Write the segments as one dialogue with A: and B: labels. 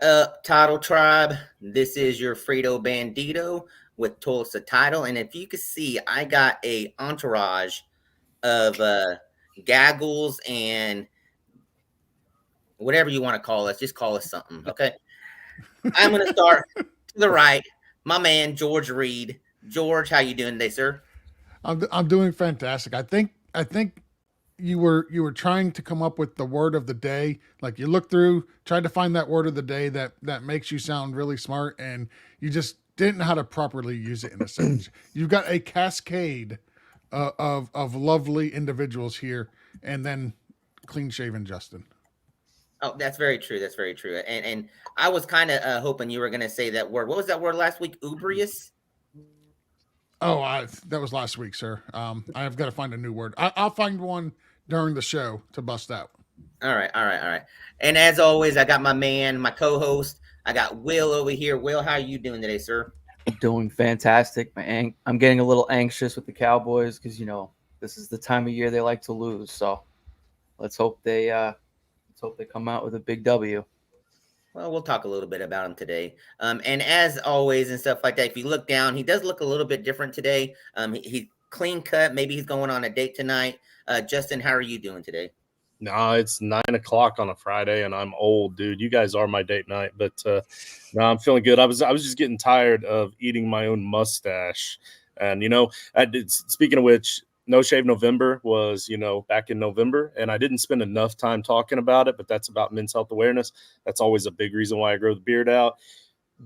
A: up, Title Tribe? This is your Fredo Bandito with Tulsa Title. And if you can see, I got a entourage of gaggles and whatever you want to call us. Just call us something, okay? I'm going to start to the right. My man, George Reed. George, how you doing today, sir?
B: I'm doing fantastic. I think you were trying to come up with the word of the day. Like you look through, tried to find that word of the day that makes you sound really smart, and you just didn't know how to properly use it in a sentence. You've got a cascade of lovely individuals here, and then clean shaven Justin.
A: Oh, that's very true. That's very true. And I was kind of hoping you were going to say that word. What was that word last week? Ubrious?
B: Oh, that was last week, sir. I've got to find a new word. I'll find one during the show to bust out.
A: All right, all right, all right. And as always, I got my man, my co-host. I got Will over here. Will, how are you doing today, sir?
C: Doing fantastic. I'm getting a little anxious with the Cowboys because this is the time of year they like to lose. So let's hope they come out with a big W.
A: Well, we'll talk a little bit about him today. And as always and stuff like that, if you look down, he does look a little bit different today. He's clean cut. Maybe he's going on a date tonight. Justin, how are you doing today?
D: No, it's 9:00 on a Friday, and I'm old, dude. You guys are my date night, but no, I'm feeling good. I was just getting tired of eating my own mustache, and speaking of which, No Shave November was back in November, and I didn't spend enough time talking about it. But that's about Men's Health Awareness. That's always a big reason why I grow the beard out.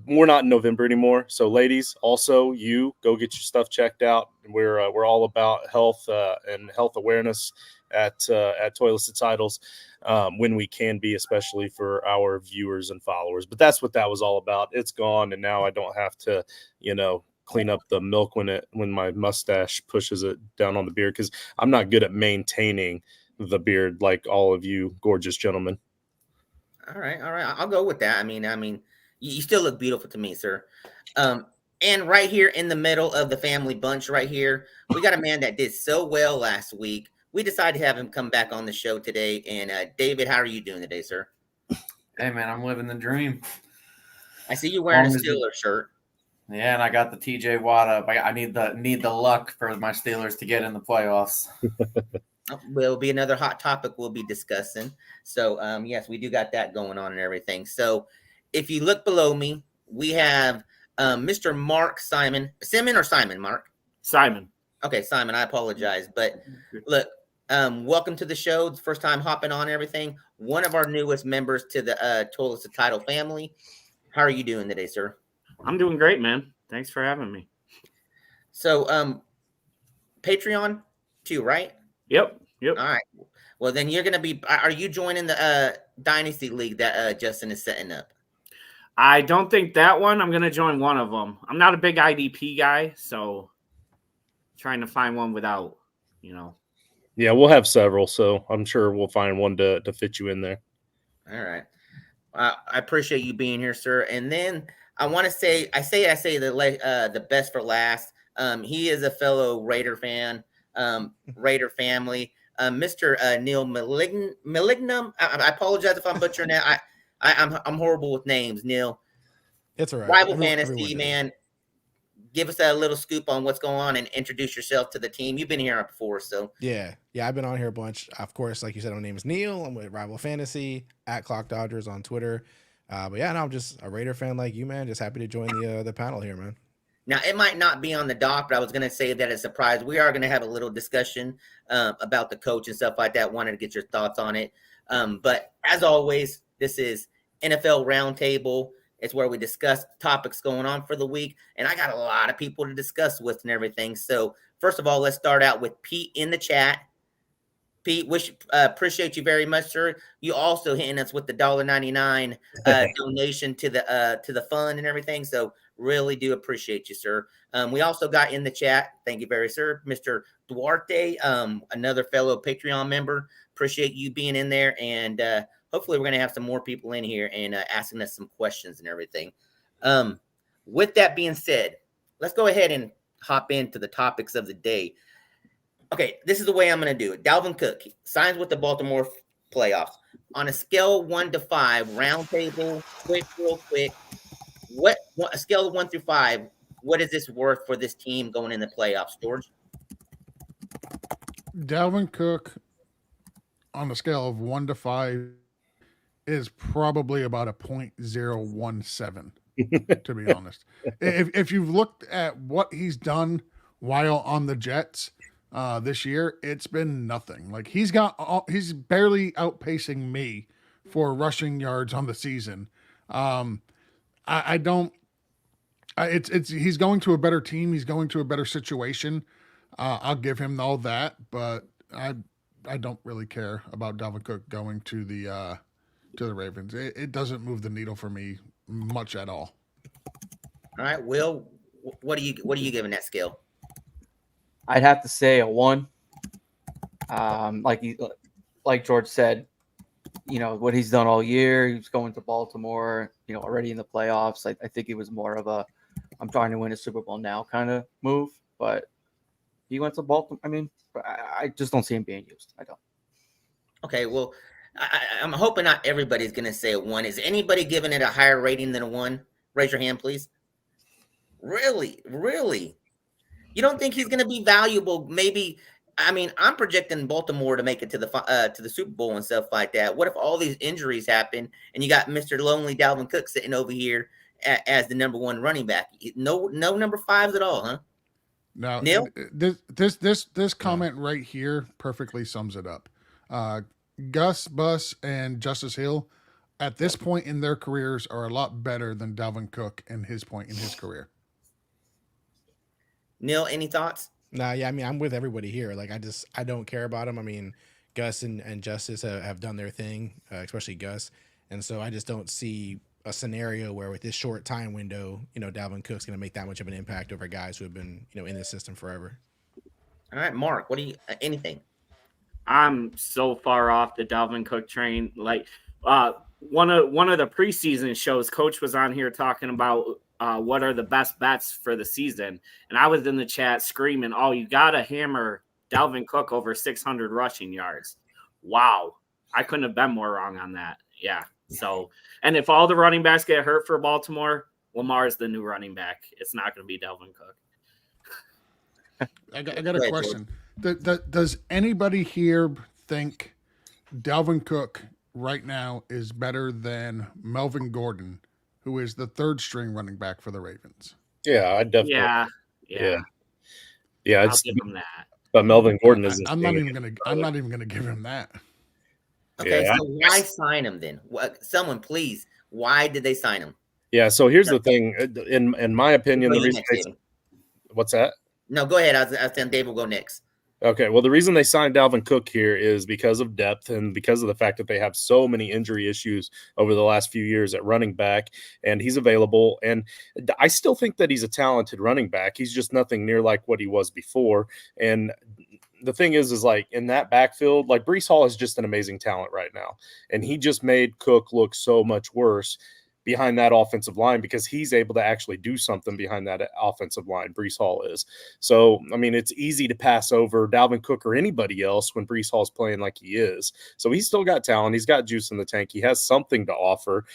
D: We're not in November anymore, so ladies, also you go get your stuff checked out. We're all about health and health awareness at Toilets Titles when we can be, especially for our viewers and followers. But that's what that was all about. It's gone, and now I don't have to, clean up the milk when my mustache pushes it down on the beard, because I'm not good at maintaining the beard like all of you gorgeous gentlemen.
A: All right, I'll go with that. I mean, you still look beautiful to me, sir. And right here in the middle of the family bunch, right here, we got a man that did so well last week. We decided to have him come back on the show today. And David, how are you doing today, sir?
E: Hey, man, I'm living the dream.
A: I see you wearing a Steelers shirt.
E: Yeah, and I got the TJ Watt up. I need the luck for my Steelers to get in the playoffs.
A: Will be another hot topic we'll be discussing. So, yes, we do got that going on and everything. So, if you look below me, we have Mr. Mark Simon. Simon, Mark?
F: Simon.
A: Okay, Simon, I apologize. But look, welcome to the show. It's the first time hopping on and everything. One of our newest members to the Toilets to Title family. How are you doing today, sir?
F: I'm doing great, man. Thanks for having me.
A: So, Patreon too, right?
F: Yep.
A: All right. Well, then you're going to be – are you joining the Dynasty League that Justin is setting up?
F: I don't think that one. I'm going to join one of them. I'm not a big IDP guy, so trying to find one without,
D: Yeah, we'll have several, so I'm sure we'll find one to fit you in there.
A: All right. I appreciate you being here, sir. And then I want to say the best for last. He is a fellow Raider fan, Raider family. Mr. Neil Malignum. I apologize if I'm butchering that. I'm horrible with names, Neil.
G: It's all right.
A: Rival Fantasy, man. Give us a little scoop on what's going on and introduce yourself to the team. You've been here before, so.
G: Yeah, I've been on here a bunch. Of course, like you said, my name is Neil. I'm with Rival Fantasy, at Clock Dodgers on Twitter. But yeah, no, I'm just a Raider fan like you, man. Just happy to join the panel here, man.
A: Now, it might not be on the doc, but I was going to say that as a surprise. We are going to have a little discussion about the coach and stuff like that. Wanted to get your thoughts on it. But as always, this is NFL Roundtable. It's where we discuss topics going on for the week. And I got a lot of people to discuss with and everything. So first of all, let's start out with Pete in the chat. Pete, appreciate you very much, sir. You also hitting us with the $1.99 donation to the fund and everything. So really do appreciate you, sir. We also got in the chat, thank you very, sir, Mr. Duarte, another fellow Patreon member. Appreciate you being in there, and hopefully we're going to have some more people in here and asking us some questions and everything. With that being said, let's go ahead and hop into the topics of the day. Okay, this is the way I'm going to do it. Dalvin Cook signs with the Baltimore playoffs. On a scale of 1 to 5, round table, real quick, a scale of 1 through 5, what is this worth for this team going in the playoffs, George?
B: Dalvin Cook on a scale of 1 to 5 is probably about a 0.017, to be honest. If you've looked at what he's done while on the Jets this year, it's been nothing. Like he's barely outpacing me for rushing yards on the season. He's going to a better team. He's going to a better situation. I'll give him all that, but I don't really care about Dalvin Cook going to the Ravens. It doesn't move the needle for me much at all.
A: All right, Will, what are you giving that scale?
C: I'd have to say a 1. Like George said, what he's done all year. He's going to Baltimore, already in the playoffs. I think it was more of a I'm trying to win a Super Bowl now kind of move. But he went to Baltimore. I mean, I just don't see him being used. I don't.
A: Okay, well, I'm hoping not everybody's going to say a 1. Is anybody giving it a higher rating than a 1? Raise your hand, please. Really? You don't think he's going to be valuable? Maybe. I mean, I'm projecting Baltimore to make it to the Super Bowl and stuff like that. What if all these injuries happen and you got Mr. Lonely Dalvin Cook sitting over here as the number 1 running back? No number 5s at all, huh?
B: No,
A: Neil?
B: This comment right here perfectly sums it up. Gus Bus and Justice Hill, at this point in their careers, are a lot better than Dalvin Cook in his point in his career.
A: Neil, any thoughts?
G: Nah, yeah, I mean, I'm with everybody here. Like, I don't care about him. I mean, Gus and Justice have done their thing, especially Gus. And so I just don't see a scenario where with this short time window, Dalvin Cook's going to make that much of an impact over guys who have been, in the system forever.
A: All right, Mark, what do you anything?
F: I'm so far off the Dalvin Cook train. Like one of the preseason shows, Coach was on here talking about what are the best bets for the season, and I was in the chat screaming, "Oh, you gotta hammer Dalvin Cook over 600 rushing yards!" Wow, I couldn't have been more wrong on that. Yeah. So, and if all the running backs get hurt for Baltimore, Lamar is the new running back. It's not going to be Dalvin Cook.
B: I got a question. Does anybody here think Dalvin Cook right now is better than Melvin Gordon, who is the 3rd string running back for the Ravens?
D: Yeah, I definitely.
F: Yeah.
D: I'll
F: give him that.
D: But Melvin Gordon isn't.
B: I'm not even gonna give him that.
A: Okay, so why sign him then? Someone, please. Why did they sign him?
D: Yeah, so here's the thing. In my opinion, the reason what's that?
A: No, go ahead. I was saying Dave will go next.
D: Okay, well, the reason they signed Dalvin Cook here is because of depth and because of the fact that they have so many injury issues over the last few years at running back, and he's available. And I still think that he's a talented running back. He's just nothing near like what he was before. And the thing is like in that backfield, like Breece Hall is just an amazing talent right now. And he just made Cook look so much worse behind that offensive line because he's able to actually do something behind that offensive line. Breece Hall is. So, I mean, it's easy to pass over Dalvin Cook or anybody else when Breece Hall's playing like he is. So he's still got talent. He's got juice in the tank. He has something to offer,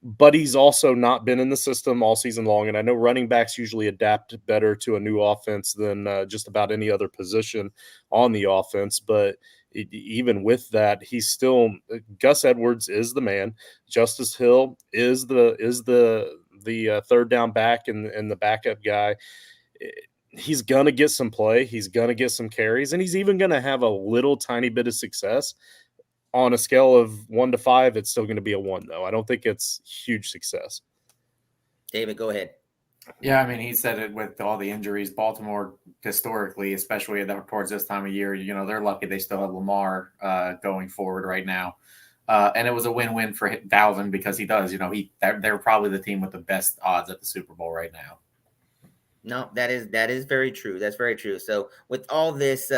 D: but he's also not been in the system all season long. And I know running backs usually adapt better to a new offense than just about any other position on the offense. But even with that, he's still Gus Edwards is the man. Justice Hill is the 3rd down back and the backup guy. He's gonna get some play. He's gonna get some carries, and he's even gonna have a little tiny bit of success. On a scale of 1 to 5, it's still going to be a 1, though. I don't think it's huge success.
A: David, go ahead.
E: Yeah, I mean, he said it with all the injuries. Baltimore, historically, especially towards this time of year, they're lucky they still have Lamar going forward right now. And it was a win-win for Dalvin because he does. They're probably the team with the best odds at the Super Bowl right now.
A: No, that is very true. That's very true. So with all this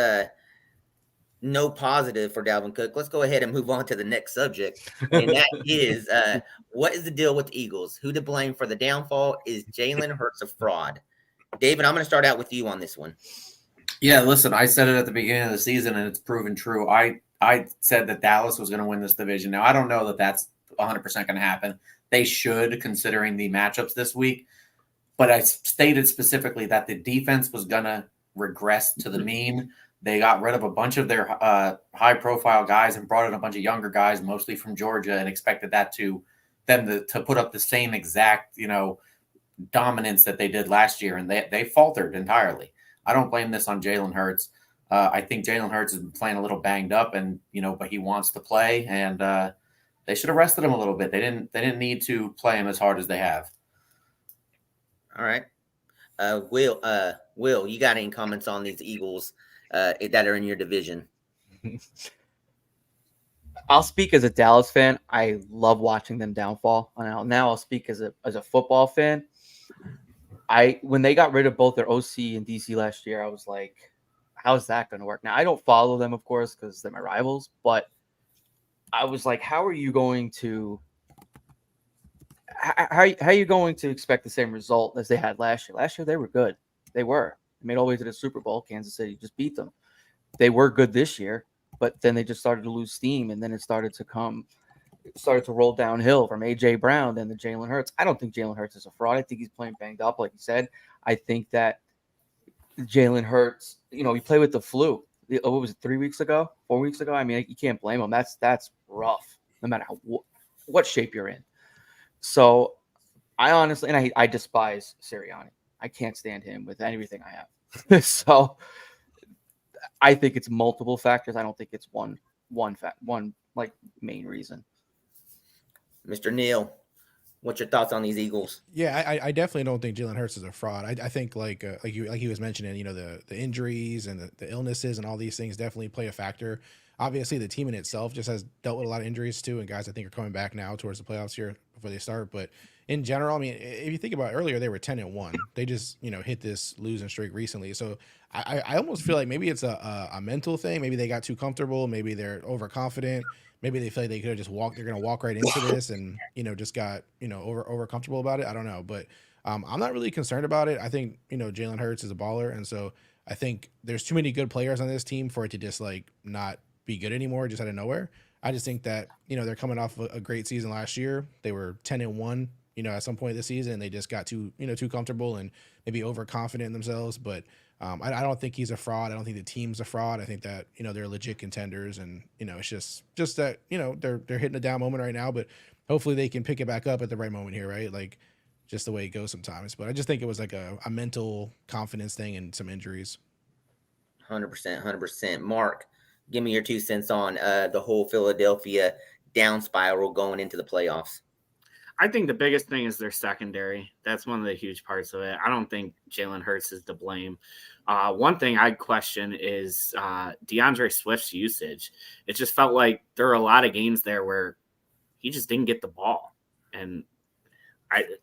A: no positive for Dalvin Cook, let's go ahead and move on to the next subject. And that is what is the deal with the Eagles? Who to blame for the downfall? Is Jalen Hurts a fraud? David, I'm going to start out with you on this one.
E: Yeah, listen, I said it at the beginning of the season, and it's proven true. I I said that Dallas was going to win this division. Now, I don't know that that's 100% going to happen. They should, considering the matchups this week. But I stated specifically that the defense was going to regress to the mean. They got rid of a bunch of their high-profile guys and brought in a bunch of younger guys, mostly from Georgia, and expected that to put up the same exact, dominance that they did last year, and they faltered entirely. I don't blame this on Jalen Hurts. I think Jalen Hurts has been playing a little banged up, and but he wants to play, and they should have rested him a little bit. They didn't need to play him as hard as they have.
A: All right, Will, you got any comments on these Eagles that are in your division?
C: I'll speak as a Dallas fan. I love watching them downfall. Now I'll speak as a football fan. When they got rid of both their OC and DC last year, I was like, how's that going to work? Now, I don't follow them, of course, because they're my rivals, but I was like, how are you going to expect the same result as they had last year? Last year, they were good. They made all the way to the Super Bowl. Kansas City just beat them. They were good this year, but then they just started to lose steam, and then it started to roll downhill from A.J. Brown then to Jalen Hurts. I don't think Jalen Hurts is a fraud. I think he's playing banged up, like you said. I think that Jalen Hurts, he played with the flu. What was it, 4 weeks ago? I mean, you can't blame him. That's rough, no matter what shape you're in. So I honestly, and I despise Sirianni. I can't stand him with everything I have. So I think it's multiple factors. I don't think it's one main reason.
A: Mr. Neal, what's your thoughts on these Eagles?
G: Yeah, I definitely don't think Jalen Hurts is a fraud. I think like he was mentioning, the injuries and the illnesses and all these things definitely play a factor. Obviously, the team in itself just has dealt with a lot of injuries too, and guys I think are coming back now towards the playoffs here before they start. But in general, I mean, if you think about it, earlier, they were 10-1. They just hit this losing streak recently. So I almost feel like maybe it's a mental thing. Maybe they got too comfortable. Maybe they're overconfident. Maybe they feel like they could have just walked. They're going to walk right into this, and just got over comfortable about it. I don't know, but I'm not really concerned about it. I think Jalen Hurts is a baller, and so I think there's too many good players on this team for it to just like not be good anymore, just out of nowhere. I just think that they're coming off a great season last year. They were 10-1. At some point this season, they just got too comfortable and maybe overconfident in themselves. But I don't think he's a fraud. I don't think the team's a fraud. I think that they're legit contenders, and it's just that they're hitting a down moment right now. But hopefully they can pick it back up at the right moment here, right? Like just the way it goes sometimes. But I just think it was like a mental confidence thing and some injuries.
A: 100%. Mark, give me your 2 cents on the whole Philadelphia down spiral going into the playoffs.
F: I think the biggest thing is their secondary. That's one of the huge parts of it. I don't think Jalen Hurts is to blame. One thing I'd question is DeAndre Swift's usage. It just felt like there were a lot of games there where he just didn't get the ball. And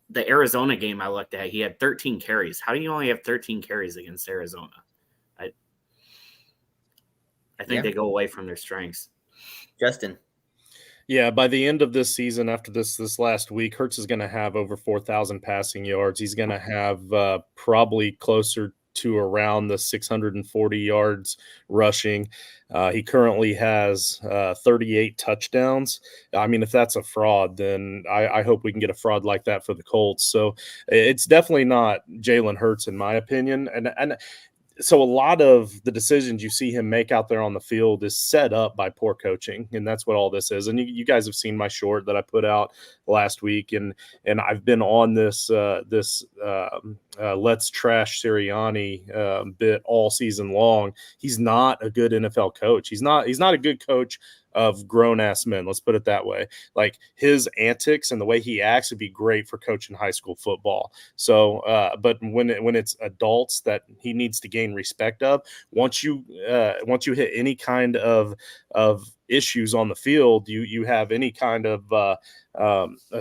F: the Arizona game I looked at, he had 13 carries. How do you only have 13 carries against Arizona? I think they go away from their strengths.
A: Justin.
D: Yeah, by the end of this season, after this last week, Hurts is going to have over 4,000 passing yards. He's going to have probably closer to around the 640 yards rushing. He currently has 38 touchdowns. I mean, if that's a fraud, then I hope we can get a fraud like that for the Colts. So it's definitely not Jalen Hurts, in my opinion. And so a lot of the decisions you see him make out there on the field is set up by poor coaching, and that's what all this is. And you guys have seen my short that I put out last week, and I've been on this let's trash Sirianni bit all season long. He's not a good NFL coach. He's not a good coach of grown-ass men. Let's put it that way. Like his antics and the way he acts would be great for coaching high school football. So, but when it's adults that he needs to gain respect of, once you hit any kind of issues on the field, you have any kind of a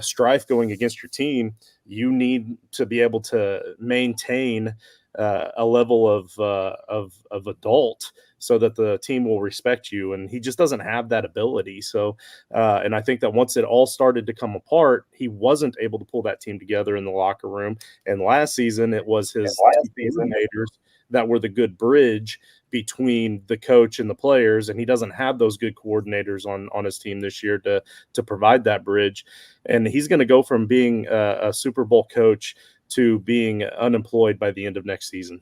D: strife going against your team, you need to be able to maintain a level of adult so that the team will respect you. And he just doesn't have that ability. So, and I think that once it all started to come apart, he wasn't able to pull that team together in the locker room. And last season, it was his teammates that were the good bridge between the coach and the players, and he doesn't have those good coordinators on his team this year to provide that bridge. And he's going to go from being a Super Bowl coach to being unemployed by the end of next season.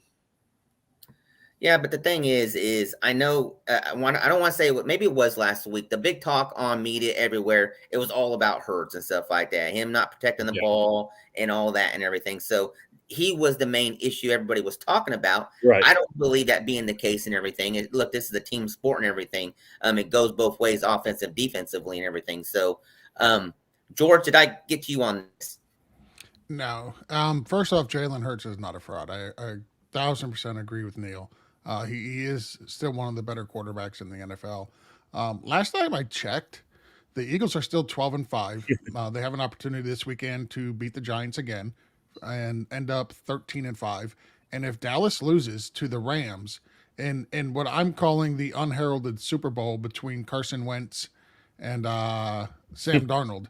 A: Yeah, but the thing is I know I don't want to say maybe it was last week. The big talk on media everywhere, it was all about Hurts and stuff like that. Him not protecting the ball and all that and everything. So he was the main issue everybody was talking about.
D: Right.
A: I don't believe that being the case and everything. Look, this is a team sport and everything. It goes both ways, offensive, defensively, and everything. So, George, did I get to you on this?
B: No. First off, Jalen Hurts is not a fraud. I 1,000% agree with Neil. He is still one of the better quarterbacks in the NFL. Last time I checked, the Eagles are still 12-5. They have an opportunity this weekend to beat the Giants again and end up 13-5. And if Dallas loses to the Rams in what I'm calling the unheralded Super Bowl between Carson Wentz and Sam Darnold,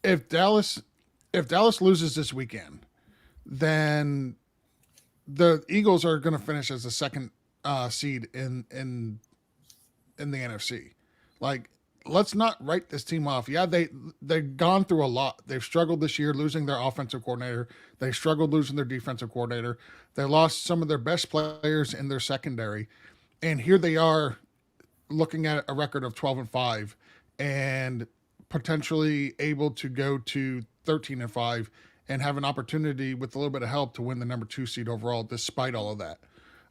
B: if Dallas loses this weekend, then the Eagles are going to finish as the second seed in the NFC. Like, let's not write this team off. Yeah, they've gone through a lot. They've struggled this year losing their offensive coordinator. They struggled losing their defensive coordinator. They lost some of their best players in their secondary. And here they are looking at a record of 12-5 and potentially able to go to 13-5 and have an opportunity with a little bit of help to win the number 2 seed overall, despite all of that.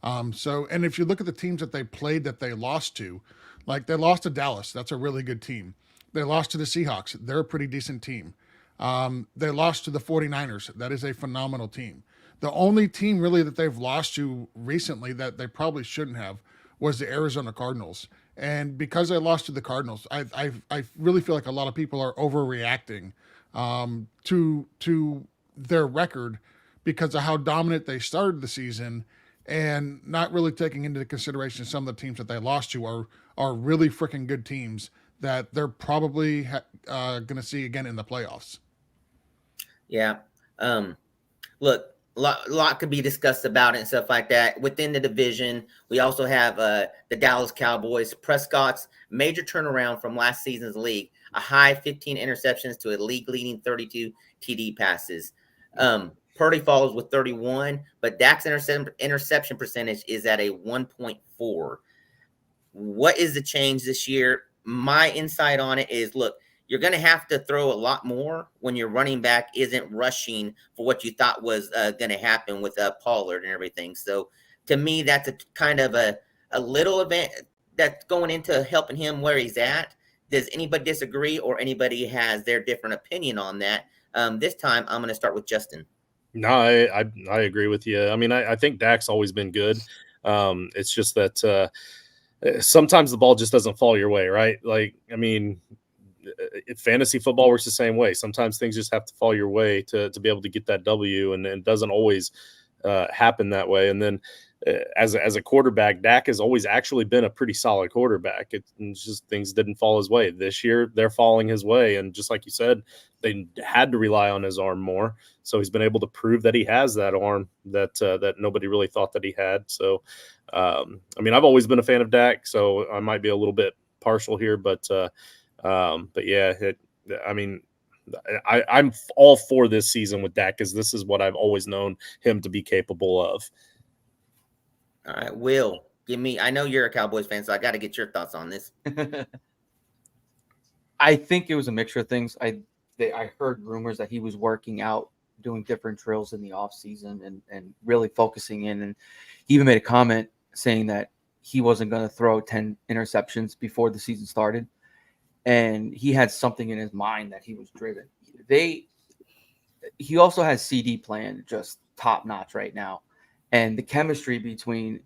B: And if you look at the teams that they played that they lost to, like they lost to Dallas, that's a really good team. They lost to the Seahawks. They're a pretty decent team. They lost to the 49ers. That is a phenomenal team. The only team really that they've lost to recently that they probably shouldn't have was the Arizona Cardinals. And because they lost to the Cardinals, I really feel like a lot of people are overreacting to their record because of how dominant they started the season and not really taking into consideration some of the teams that they lost to are really freaking good teams that they're probably going to see again in the playoffs.
A: Yeah. Look, a lot could be discussed about it and stuff like that. Within the division, we also have the Dallas Cowboys. Prescott's major turnaround from last season's league, a high 15 interceptions to a league-leading 32 TD passes. Purdy follows with 31, but Dak's interception percentage is at a 1.4. What is the change this year? My insight on it is, look, you're going to have to throw a lot more when your running back isn't rushing for what you thought was going to happen with Pollard and everything. So to me, that's a kind of a little event that's going into helping him where he's at. Does anybody disagree or anybody has their different opinion on that? This time, I'm going to start with Justin.
D: No, I agree with you. I mean, I think Dak's always been good. It's just that sometimes the ball just doesn't fall your way, right? Like, I mean, fantasy football works the same way. Sometimes things just have to fall your way to be able to get that W, and it doesn't always happen that way. And then as a quarterback, Dak has always actually been a pretty solid quarterback. It's just things didn't fall his way. This year, they're falling his way. And just like you said, they had to rely on his arm more. So he's been able to prove that he has that arm that nobody really thought that he had. So, I mean, I've always been a fan of Dak, so I might be a little bit partial here, but yeah, I mean, I'm all for this season with Dak because this is what I've always known him to be capable of.
A: All right, Will, give me. I know you're a Cowboys fan, so I got to get your thoughts on this.
C: I think it was a mixture of things. I heard rumors that he was working out, doing different drills in the offseason and really focusing in. And he even made a comment saying that he wasn't going to throw 10 interceptions before the season started. And he had something in his mind that he was driven. He also has CD playing just top notch right now. And the chemistry between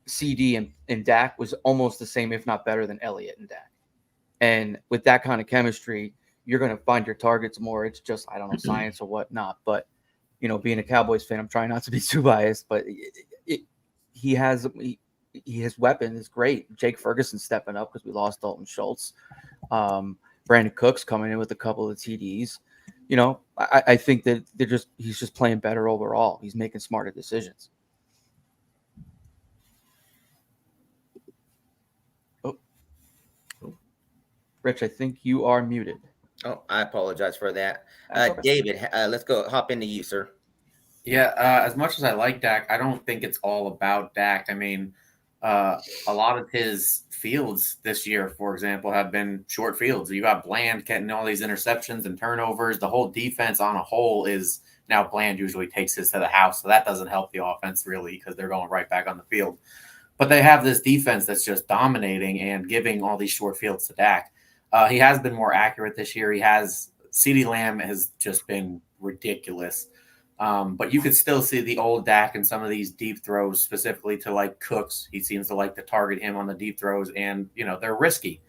C: CD and Dak was almost the same, if not better, than Elliott and Dak. And with that kind of chemistry, you're going to find your targets more. It's just, I don't know, science or whatnot. But, you know, being a Cowboys fan, I'm trying not to be too biased, but his weapon is great. Jake Ferguson stepping up because we lost Dalton Schultz. Brandon Cooks coming in with a couple of TDs. I think that he's just playing better overall. He's making smarter decisions. Oh, Rich, I think you are muted.
A: Oh, I apologize for that. David, let's hop into you, sir.
E: Yeah, as much as I like Dak, I don't think it's all about Dak. I mean, a lot of his fields this year, for example, have been short fields. You got Bland getting all these interceptions and turnovers. The whole defense on a whole is now Bland usually takes his to the house. So that doesn't help the offense really because they're going right back on the field. But they have this defense that's just dominating and giving all these short fields to Dak. He has been more accurate this year. CeeDee Lamb has just been ridiculous. But you could still see the old Dak in some of these deep throws, specifically to like Cooks. He seems to like to target him on the deep throws, and they're risky.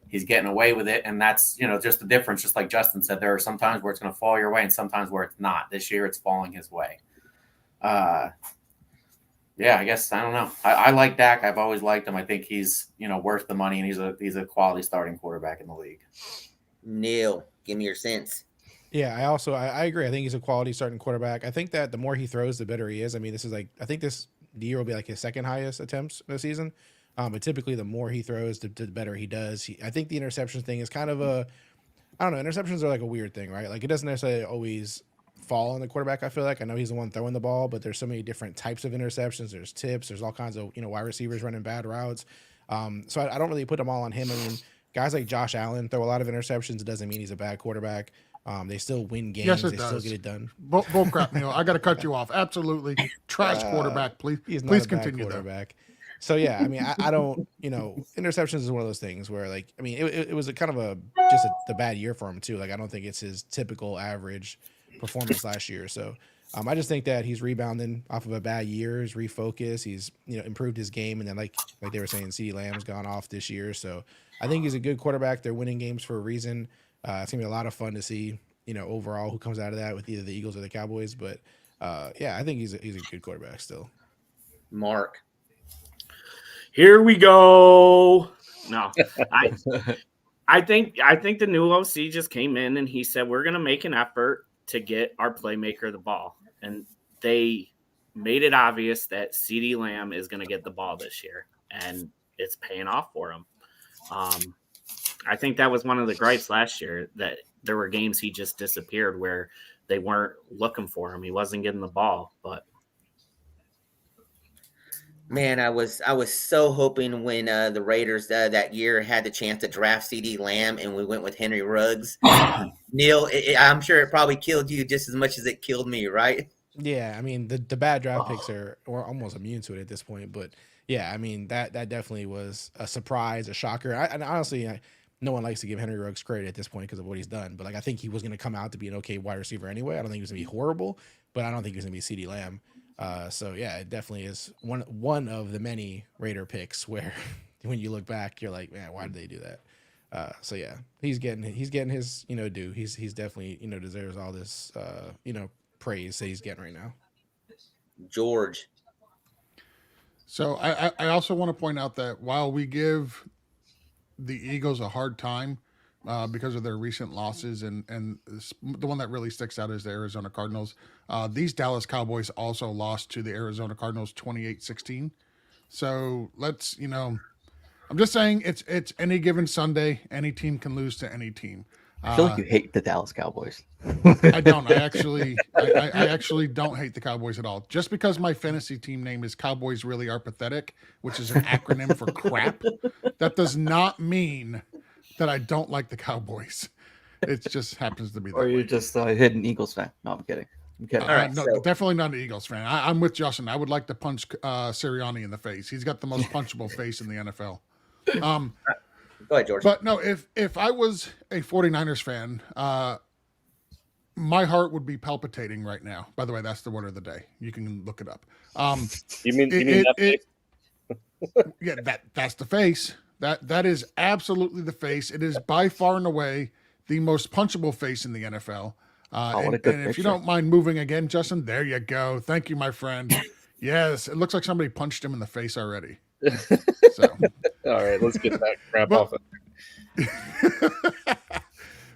E: He's getting away with it, and that's just the difference. Just like Justin said, there are some times where it's going to fall your way, and sometimes where it's not. This year, it's falling his way. Yeah, I guess I don't know. I like Dak. I've always liked him. I think he's worth the money, and he's a quality starting quarterback in the league.
A: Neil, give me your sense.
G: Yeah, I agree. I think he's a quality starting quarterback. I think that the more he throws, the better he is. I mean, I think this year will be like his second highest attempts this season. But typically, the more he throws, the better he does. I think the interception thing is kind of I don't know. Interceptions are like a weird thing, right? Like it doesn't necessarily always fall on the quarterback. I feel like I know he's the one throwing the ball, but there's so many different types of interceptions. There's tips. There's all kinds of wide receivers running bad routes. So I don't really put them all on him. I mean, guys like Josh Allen throw a lot of interceptions. It doesn't mean he's a bad quarterback. They still win games.
B: Yes,
G: they
B: does.
G: still get it done.
B: Bull crap, Neil. I got to cut you off. Absolutely. Trash quarterback, please. Please continue, quarterback.
G: So, yeah, I mean, I don't, interceptions is one of those things where, like, I mean, it was a kind of the bad year for him, too. Like, I don't think it's his typical average performance last year. So, I just think that he's rebounding off of a bad year. He's refocused. He's, improved his game. And then, like they were saying, CeeDee Lamb's gone off this year. So, I think he's a good quarterback. They're winning games for a reason. It's going to be a lot of fun to see, overall who comes out of that with either the Eagles or the Cowboys. But, yeah, I think he's a good quarterback still.
A: Mark.
F: Here we go. No, I think the new OC just came in and he said, we're going to make an effort to get our playmaker the ball. And they made it obvious that CeeDee Lamb is going to get the ball this year, and it's paying off for him. I think that was one of the gripes last year, that there were games he just disappeared where they weren't looking for him. He wasn't getting the ball, but
A: man, I was so hoping when the Raiders that year had the chance to draft CeeDee Lamb and we went with Henry Ruggs. Neil, I'm sure it probably killed you just as much as it killed me, right?
G: Yeah, I mean the bad draft picks are almost immune to it at this point, but yeah, I mean that definitely was a surprise, a shocker. And honestly, no one likes to give Henry Ruggs credit at this point because of what he's done, but like I think he was going to come out to be an okay wide receiver anyway. I don't think he was going to be horrible, but I don't think he was going to be CeeDee Lamb. So yeah, it definitely is one of the many Raider picks where when you look back, you're like, man, why did they do that? So yeah, he's getting his due. He's definitely deserves all this praise that he's getting right now.
A: George.
B: So I also want to point out that while we give the Eagles a hard time because of their recent losses, and the one that really sticks out is the Arizona Cardinals. These Dallas Cowboys also lost to the Arizona Cardinals 28-16. So let's, I'm just saying it's any given Sunday, any team can lose to any team.
C: I feel like you hate the Dallas Cowboys.
B: I don't. I actually don't hate the Cowboys at all. Just because my fantasy team name is Cowboys Really Are Pathetic, which is an acronym for crap, that does not mean that I don't like the Cowboys. It just happens to be that
C: Or you're
B: way.
C: just a hidden Eagles fan. No, I'm kidding.
A: All right,
B: no,
A: so-
B: definitely not an Eagles fan. I'm with Justin. I would like to punch Sirianni in the face. He's got the most punchable face in the NFL.
A: Go ahead, George.
B: But no, if I was a 49ers fan, my heart would be palpitating right now. By the way, that's the word of the day. You can look it up.
D: You mean that face?
B: Yeah, that's the face. That is absolutely the face. It is by far and away the most punchable face in the NFL.
C: What a good
B: and if
C: picture.
B: you don't mind moving again, Justin, there you go. Thank you, my friend. Yes, it looks like somebody punched him in the face already. So.
D: All right, let's get that crap off.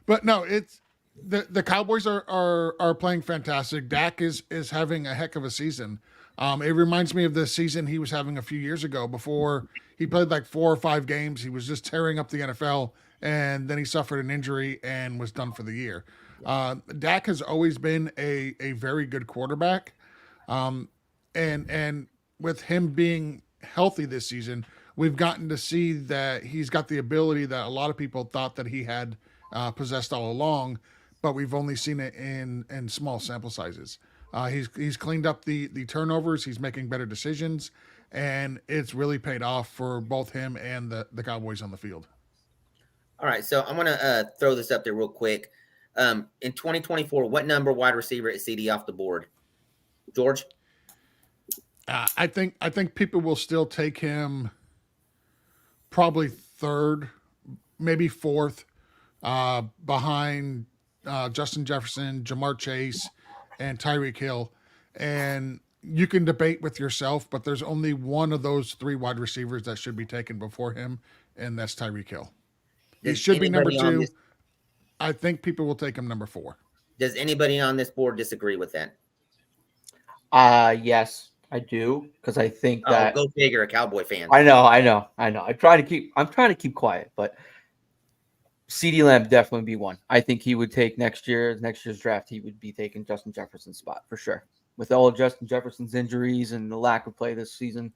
B: But no, The Cowboys are playing fantastic. Dak is having a heck of a season. It reminds me of the season he was having a few years ago before he played like 4 or 5 games. He was just tearing up the NFL, and then he suffered an injury and was done for the year. Dak has always been a very good quarterback, and with him being healthy this season, we've gotten to see that he's got the ability that a lot of people thought that he had possessed all along, but we've only seen it in small sample sizes. He's cleaned up the turnovers. He's making better decisions, and it's really paid off for both him and the Cowboys on the field.
A: All right, so I'm gonna throw this up there real quick. In 2024, what number wide receiver is CD off the board? George?
B: I think people will still take him probably third, maybe fourth, behind Justin Jefferson, Jamar Chase, and Tyreek Hill. And you can debate with yourself, but there's only one of those 3 wide receivers that should be taken before him, and that's Tyreek Hill. He should be number 2. I think people will take him number 4.
A: Does anybody on this board disagree with that?
C: Yes, I do, because I think that
A: go figure, a Cowboy fan.
C: I know. I'm trying to keep quiet, but CeeDee Lamb definitely be one. I think he would take next year's draft. He would be taking Justin Jefferson's spot for sure. With all of Justin Jefferson's injuries and the lack of play this season,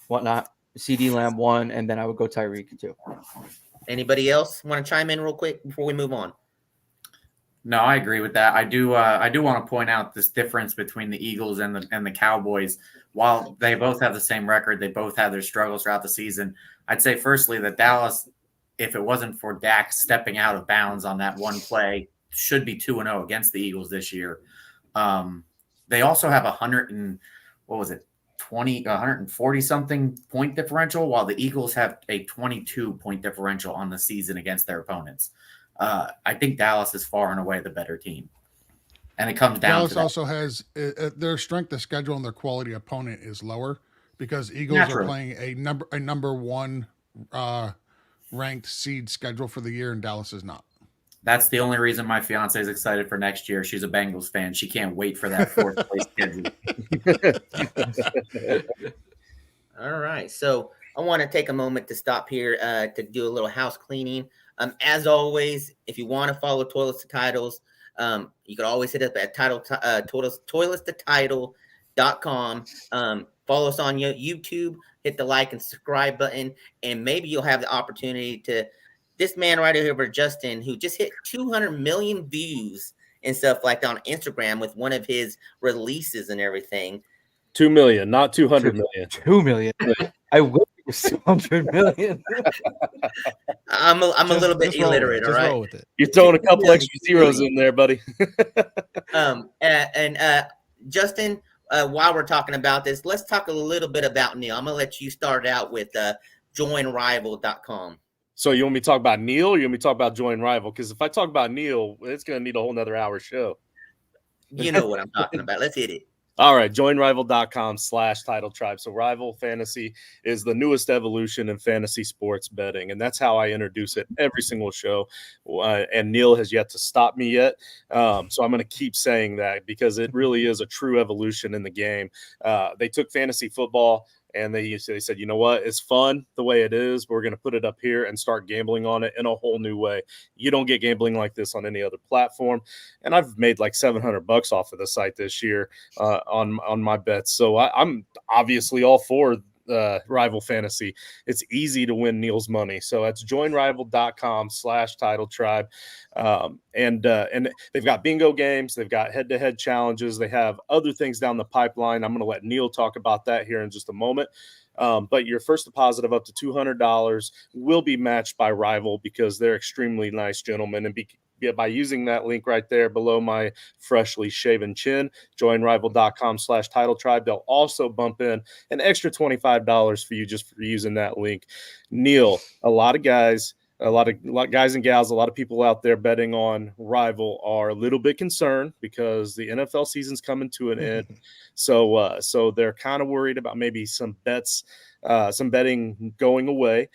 C: whatnot, CeeDee Lamb 1, and then I would go Tyreek 2.
A: Anybody else want to chime in real quick before we move on?
E: No, I agree with that. I do want to point out this difference between the Eagles and the Cowboys. While they both have the same record, they both have their struggles throughout the season. I'd say firstly that Dallas, if it wasn't for Dak stepping out of bounds on that one play, should be 2-0 against the Eagles this year. They also have 140 something point differential, while the Eagles have a 22 point differential on the season against their opponents. I think Dallas is far and away the better team, and it comes down
B: Dallas
E: to that.
B: also has their strength of schedule and their quality opponent is lower because Eagles are playing a number 1 ranked seed schedule for the year, and Dallas is not.
E: That's the only reason my fiance is excited for next year. She's a Bengals fan. She can't wait for that 4th place schedule.
A: All right. So I want to take a moment to stop here to do a little house cleaning. As always, if you want to follow Toilets to Titles, you can always hit us at toiletstotitle.com. Follow us on YouTube, hit the like and subscribe button, and maybe you'll have the opportunity to this man right over Justin, who just hit 200 million views and stuff like that on Instagram with one of his releases and everything.
D: 2 million, not 200 million.
C: 2 million. I wish it was 200 million.
A: I'm a little bit illiterate, all right?
G: Roll with it.
D: You're throwing a couple extra zeros in there, buddy.
A: Justin, while we're talking about this, let's talk a little bit about Neil. I'm going to let you start out with joinrival.com.
D: So you want me to talk about Neil or you want me to talk about Join Rival? Because if I talk about Neil, it's going to need a whole nother hour show.
A: You know what I'm talking about. Let's hit it.
D: All right, joinrival.com/title tribe. So Rival Fantasy is the newest evolution in fantasy sports betting, and that's how I introduce it every single show. And Neil has yet to stop me yet. So I'm going to keep saying that because it really is a true evolution in the game. They took fantasy football and they said, you know what? It's fun the way it is. We're going to put it up here and start gambling on it in a whole new way. You don't get gambling like this on any other platform. And I've made like $700 off of the site this year on my bets. So I'm obviously all for Rival Fantasy. It's easy to win Neil's money. So that's joinrival.com/title tribe. And they've got bingo games. They've got head-to-head challenges. They have other things down the pipeline. I'm going to let Neil talk about that here in just a moment. But your first deposit of up to $200 will be matched by Rival because they're extremely nice gentlemen. And by using that link right there below my freshly shaven chin, joinrival.com/title tribe, they'll also bump in an extra $25 for you just for using that link. Neil, a lot of guys and gals, a lot of people out there betting on Rival are a little bit concerned because the NFL season's coming to an end. So they're kind of worried about maybe some betting going away.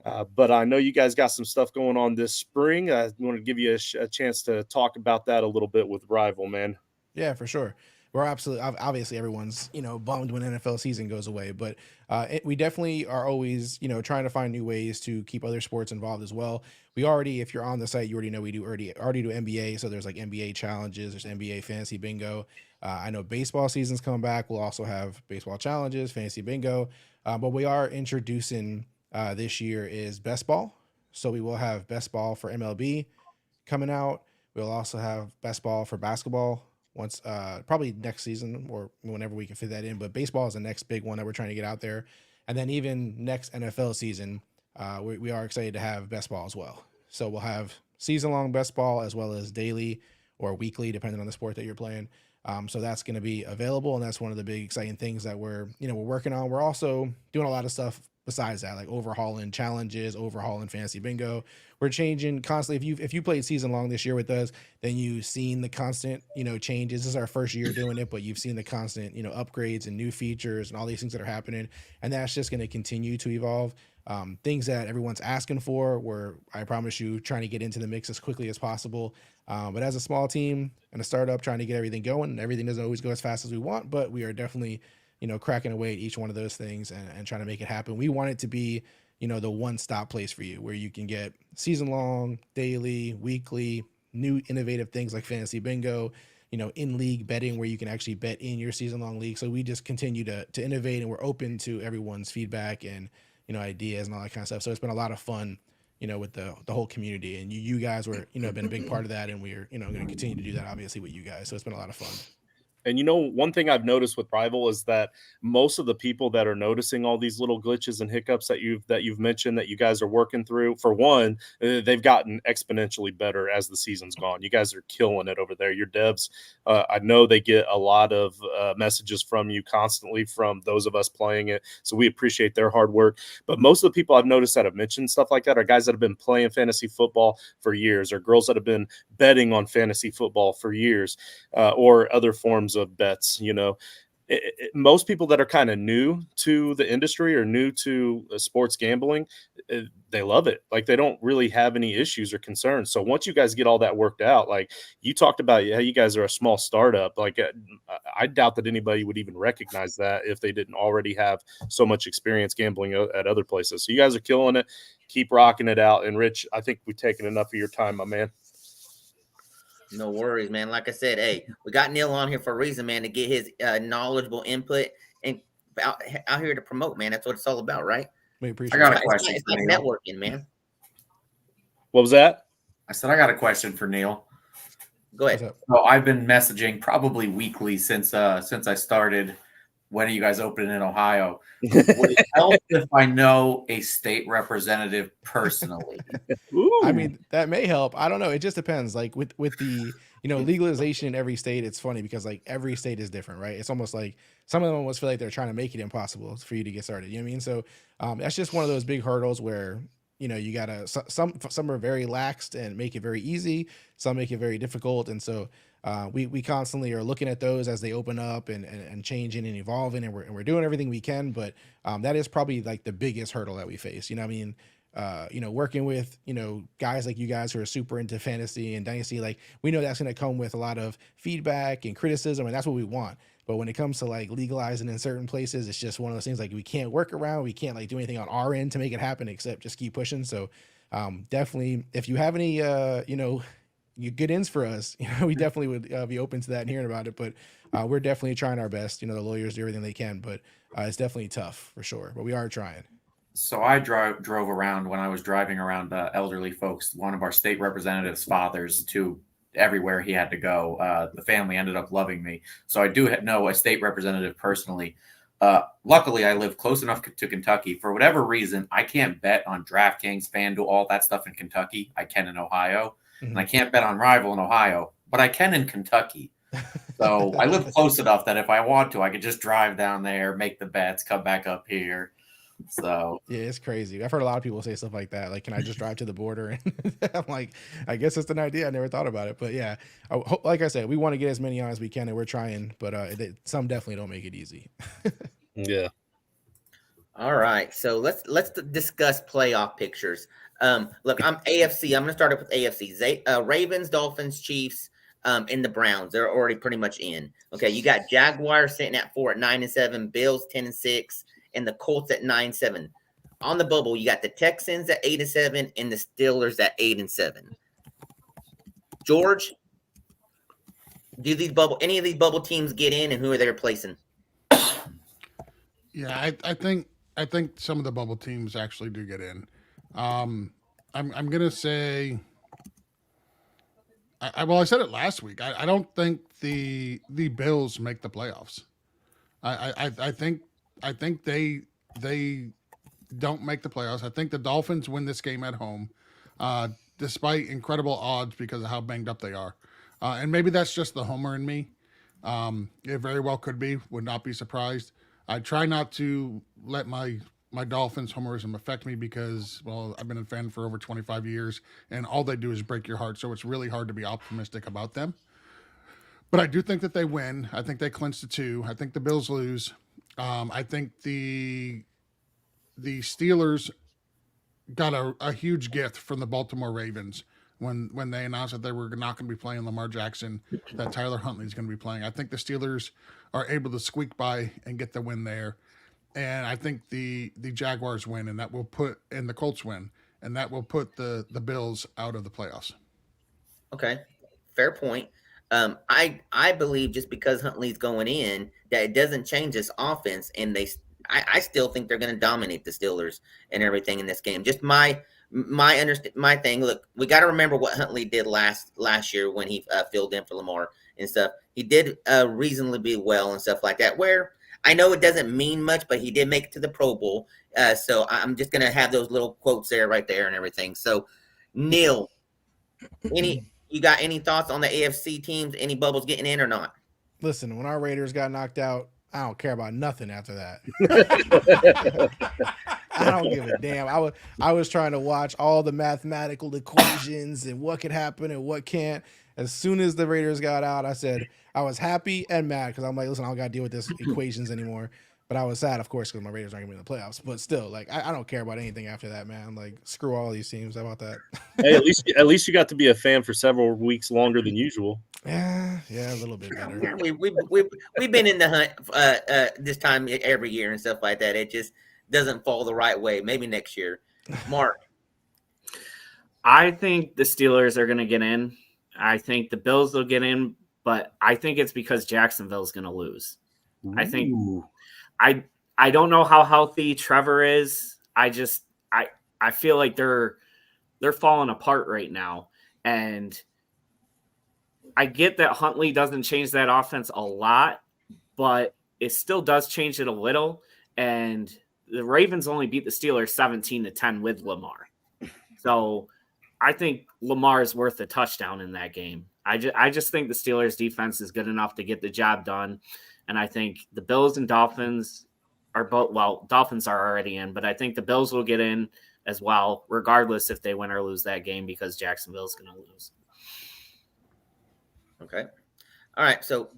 D: But I know you guys got some stuff going on this spring. I want to give you a chance to talk about that a little bit with Rival, man.
G: Yeah, for sure. We're absolutely obviously everyone's bummed when NFL season goes away, but we definitely are always trying to find new ways to keep other sports involved as well. We already, if you're on the site, you already know we already do NBA. So there's like NBA challenges, there's NBA fantasy bingo. I know baseball season's coming back. We'll also have baseball challenges, fantasy bingo. But we are introducing this year is best ball. So we will have best ball for MLB coming out. We'll also have best ball for basketball once probably next season or whenever we can fit that in. But baseball is the next big one that we're trying to get out there. And then even next NFL season, we are excited to have best ball as well. So we'll have season-long best ball as well as daily or weekly, depending on the sport that you're playing. So that's going to be available, and that's one of the big exciting things that we're working on. We're also doing a lot of stuff besides that, like overhauling challenges, overhauling fantasy bingo. We're changing constantly. If you played season long this year with us, then you've seen the constant changes. This is our first year doing it, but you've seen the constant upgrades and new features and all these things that are happening, and that's just going to continue to evolve. Things that everyone's asking for, we're, I promise you, trying to get into the mix as quickly as possible. But as a small team and a startup trying to get everything going, everything doesn't always go as fast as we want, but we are definitely cracking away at each one of those things and trying to make it happen. We want it to be, the one-stop place for you where you can get season-long, daily, weekly, new innovative things like fantasy bingo, in-league betting where you can actually bet in your season-long league. So we just continue to innovate, and we're open to everyone's feedback and, ideas and all that kind of stuff. So it's been a lot of fun, with the whole community. And you guys were, been a big part of that, and we're, going to continue to do that, obviously, with you guys. So it's been a lot of fun.
D: And one thing I've noticed with Rival is that most of the people that are noticing all these little glitches and hiccups that you've mentioned that you guys are working through, for one, they've gotten exponentially better as the season's gone. You guys are killing it over there. Your devs, I know they get a lot of messages from you constantly from those of us playing it. So we appreciate their hard work. But most of the people I've noticed that have mentioned stuff like that are guys that have been playing fantasy football for years, or girls that have been betting on fantasy football for years, or other forms of bets. Most people that are kind of new to the industry or new to sports gambling, they love it. Like, they don't really have any issues or concerns. So once you guys get all that worked out, like you talked about, yeah, you guys are a small startup. Like, I doubt that anybody would even recognize that if they didn't already have so much experience gambling at other places. So you guys are killing it. Keep rocking it out. And Rich, I think we've taken enough of your time, my man.
A: No worries, man. Like I said, hey, we got Neil on here for a reason, man, to get his knowledgeable input and out here to promote, man. That's what it's all about, right?
G: We appreciate
E: I got
G: it.
E: a question.
A: It's like networking, man.
D: What was that?
E: I said I got a question for Neil.
A: Go ahead.
G: What's up?
E: So I've been messaging probably weekly since I started. When are you guys opening in Ohio? Would it help if I know a state representative personally?
D: Ooh.
G: I mean, that may help. I don't know. It just depends. Like with the legalization in every state, it's funny because like every state is different, right? It's almost like some of them almost feel like they're trying to make it impossible for you to get started. You know what I mean? So that's just one of those big hurdles where you gotta some are very laxed and make it very easy. Some make it very difficult, and so we constantly are looking at those as they open up and changing and evolving, and we're doing everything we can. But that is probably like the biggest hurdle that we face. What I mean? Working with, guys like you guys who are super into fantasy and dynasty, like we know that's going to come with a lot of feedback and criticism, and that's what we want. But when it comes to like legalizing in certain places, it's just one of those things like we can't work around. We can't like do anything on our end to make it happen except just keep pushing. So definitely, if you have any, good ins for us, we definitely would be open to that and hearing about it. But we're definitely trying our best. The lawyers do everything they can, but it's definitely tough for sure. But we are trying.
E: So I drove around when I was driving around elderly folks, one of our state representatives' fathers, to everywhere he had to go. The family ended up loving me. So I do know a state representative personally. Luckily, I live close enough to Kentucky. For whatever reason, I can't bet on DraftKings, FanDuel, all that stuff in Kentucky. I can in Ohio.
G: Mm-hmm.
E: And I can't bet on Rival in Ohio, but I can in Kentucky. So I live close enough that if I want to, I could just drive down there, make the bets, come back up here. So
G: yeah, it's crazy. I've heard a lot of people say stuff like that. Like, can I just drive to the border? And I'm like, I guess it's an idea. I never thought about it, but yeah, like I said, we want to get as many on as we can, and we're trying. But some definitely don't make it easy.
D: Yeah.
A: All right, so let's discuss playoff pictures. Look, I'm AFC. I'm going to start up with AFC. Ravens, Dolphins, Chiefs, and the Browns. They're already pretty much in. Okay, you got Jaguars sitting at 4 at 9-7, Bills 10-6, and the Colts at 9-7. On the bubble, you got the Texans at 8-7 and the Steelers at 8-7. George, do any of these bubble teams get in, and who are they replacing?
B: Yeah, I think some of the bubble teams actually do get in. I'm gonna say. I said it last week. I don't think the Bills make the playoffs. I think they don't make the playoffs. I think the Dolphins win this game at home, despite incredible odds because of how banged up they are. And maybe that's just the homer in me. It very well could be. Would not be surprised. I try not to let my Dolphins homerism affect me because, well, I've been a fan for over 25 years, and all they do is break your heart. So it's really hard to be optimistic about them. But I do think that they win. I think they clinch the 2. I think the Bills lose. I think the Steelers got a huge gift from the Baltimore Ravens when they announced that they were not going to be playing Lamar Jackson, that Tyler Huntley is going to be playing. I think the Steelers are able to squeak by and get the win there. And I think the Jaguars win, and the Colts win, and that will put the Bills out of the playoffs.
A: Okay, fair point. I believe just because Huntley's going in, that it doesn't change this offense, and I still think they're going to dominate the Steelers and everything in this game. Just my thing. Look, we got to remember what Huntley did last year when he filled in for Lamar and stuff. He did reasonably well and stuff like that. Where I know it doesn't mean much, but he did make it to the Pro Bowl. So I'm just going to have those little quotes there, right there, and everything. So, Neil, you got any thoughts on the AFC teams? Any bubbles getting in or not?
G: Listen, when our Raiders got knocked out, I don't care about nothing after that. I don't give a damn. I was trying to watch all the mathematical equations and what could happen and what can't. As soon as the Raiders got out, I said I was happy and mad because I'm like, listen, I don't got to deal with this equations anymore. But I was sad, of course, because my Raiders aren't going to be in the playoffs. But still, like, I don't care about anything after that, man. I'm like, screw all these teams. How about that?
D: Hey, at least you got to be a fan for several weeks longer than usual.
G: Yeah, a little bit better.
A: We've been in the hunt this time every year and stuff like that. It just doesn't fall the right way. Maybe next year. Mark.
F: I think the Steelers are going to get in. I think the Bills will get in, but I think it's because Jacksonville's going to lose.
D: Ooh.
F: I think I don't know how healthy Trevor is. I feel like they're falling apart right now. And I get that Huntley doesn't change that offense a lot, but it still does change it a little. And the Ravens only beat the Steelers 17-10 with Lamar. So I think Lamar is worth a touchdown in that game. I just think the Steelers defense is good enough to get the job done. And I think the Bills and Dolphins are both, well, Dolphins are already in, but I think the Bills will get in as well, regardless if they win or lose that game, because Jacksonville's going to lose.
A: Okay. All right. So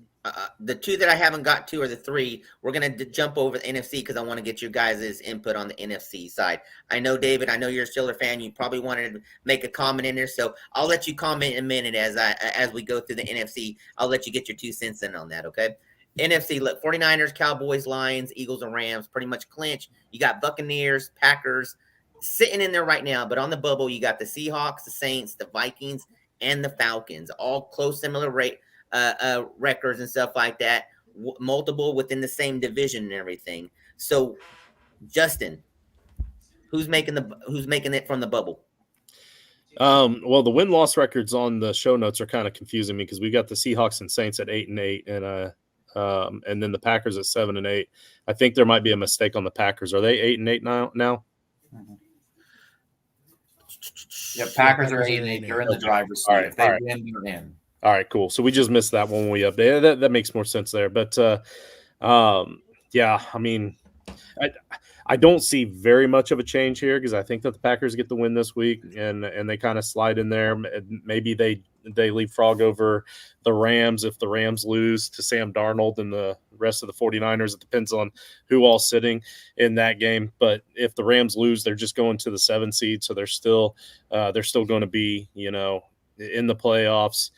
A: the 2 that I haven't got to are the 3. We're going to jump over the NFC because I want to get your guys' input on the NFC side. I know, David, I know you're a Steelers fan. You probably wanted to make a comment in there. So I'll let you comment in a minute as we go through the NFC. I'll let you get your 2 cents in on that. Okay. NFC, look, 49ers, Cowboys, Lions, Eagles, and Rams pretty much clinch. You got Buccaneers, Packers sitting in there right now. But on the bubble, you got the Seahawks, the Saints, the Vikings, and the Falcons, all close, similar records and stuff like that, multiple within the same division and everything. So, Justin, who's making it from the bubble?
D: Well, the win-loss records on the show notes are kind of confusing me because we got the Seahawks and Saints at 8-8, and then the Packers at 7-8. I think there might be a mistake on the Packers. Are they 8-8 now?
E: Mm-hmm. Yeah, Packers are 8-8. They're in the driver's seat. If they win, they're in.
D: All right, cool. So we just missed that one when we updated. That makes more sense there. But yeah, I mean, I don't see very much of a change here because I think that the Packers get the win this week and they kind of slide in there. Maybe they they leapfrog over the Rams if the Rams lose to Sam Darnold and the rest of the 49ers. It depends on who all's sitting in that game. But if the Rams lose, they're just going to the 7 seed, so they're still going to be, in the playoffs.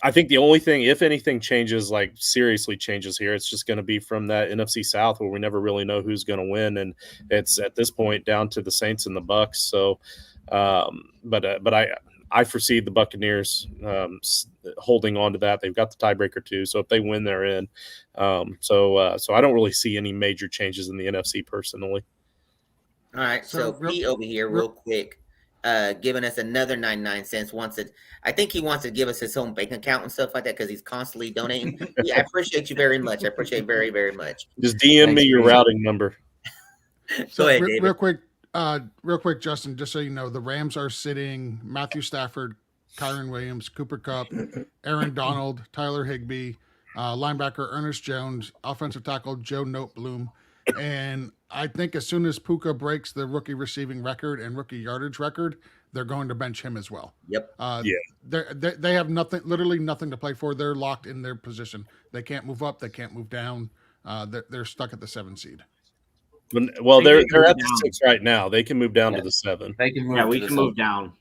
D: I think the only thing, if anything changes, like seriously changes here, it's just going to be from that NFC South where we never really know who's going to win, and it's at this point down to the Saints and the Bucs. So, but I foresee the Buccaneers holding on to that. They've got the tiebreaker too, so if they win, they're in. So I don't really see any major changes in the NFC personally.
A: All right, so Pete over here, real quick, giving us another 99 cents. I think he wants to give us his own bank account and stuff like that because he's constantly donating. Yeah, I appreciate you very much. I appreciate it very, very much.
D: Just DM me your routing number.
A: Go ahead, David.
B: Real quick, Justin, just so you know, the Rams are sitting Matthew Stafford, Kyron Williams, Cooper Kupp, Aaron Donald, Tyler Higbee, linebacker Ernest Jones, offensive tackle Joe Noteboom. And I think as soon as Puka breaks the rookie receiving record and rookie yardage record, they're going to bench him as well.
A: Yep.
B: They have literally nothing to play for. They're locked in their position. They can't move up. They can't move down. They're stuck at the 7 seed.
D: Well, they're at the 6 right now. They can move down to the 7.
E: They can move.
F: We can move down.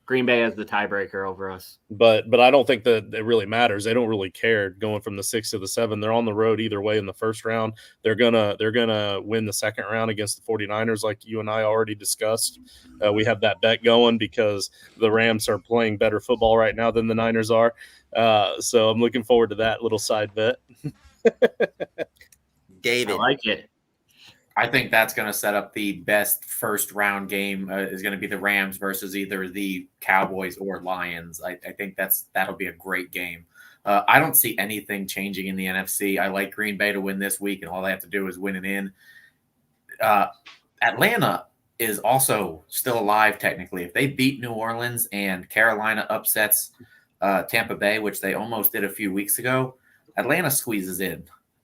F: Green Bay has the tiebreaker over us.
D: But I don't think that it really matters. They don't really care going from the 6 to the 7. They're on the road either way in the first round. They're gonna win the second round against the 49ers, like you and I already discussed. We have that bet going because the Rams are playing better football right now than the Niners are. So I'm looking forward to that little side bet.
A: David,
F: I like it.
E: I think that's going to set up the best first round game. Is going to be the Rams versus either the Cowboys or Lions. I think that'll be a great game. I don't see anything changing in the NFC. I like Green Bay to win this week, and all they have to do is win it in. Atlanta is also still alive technically. If they beat New Orleans and Carolina upsets Tampa Bay, which they almost did a few weeks ago, Atlanta squeezes in.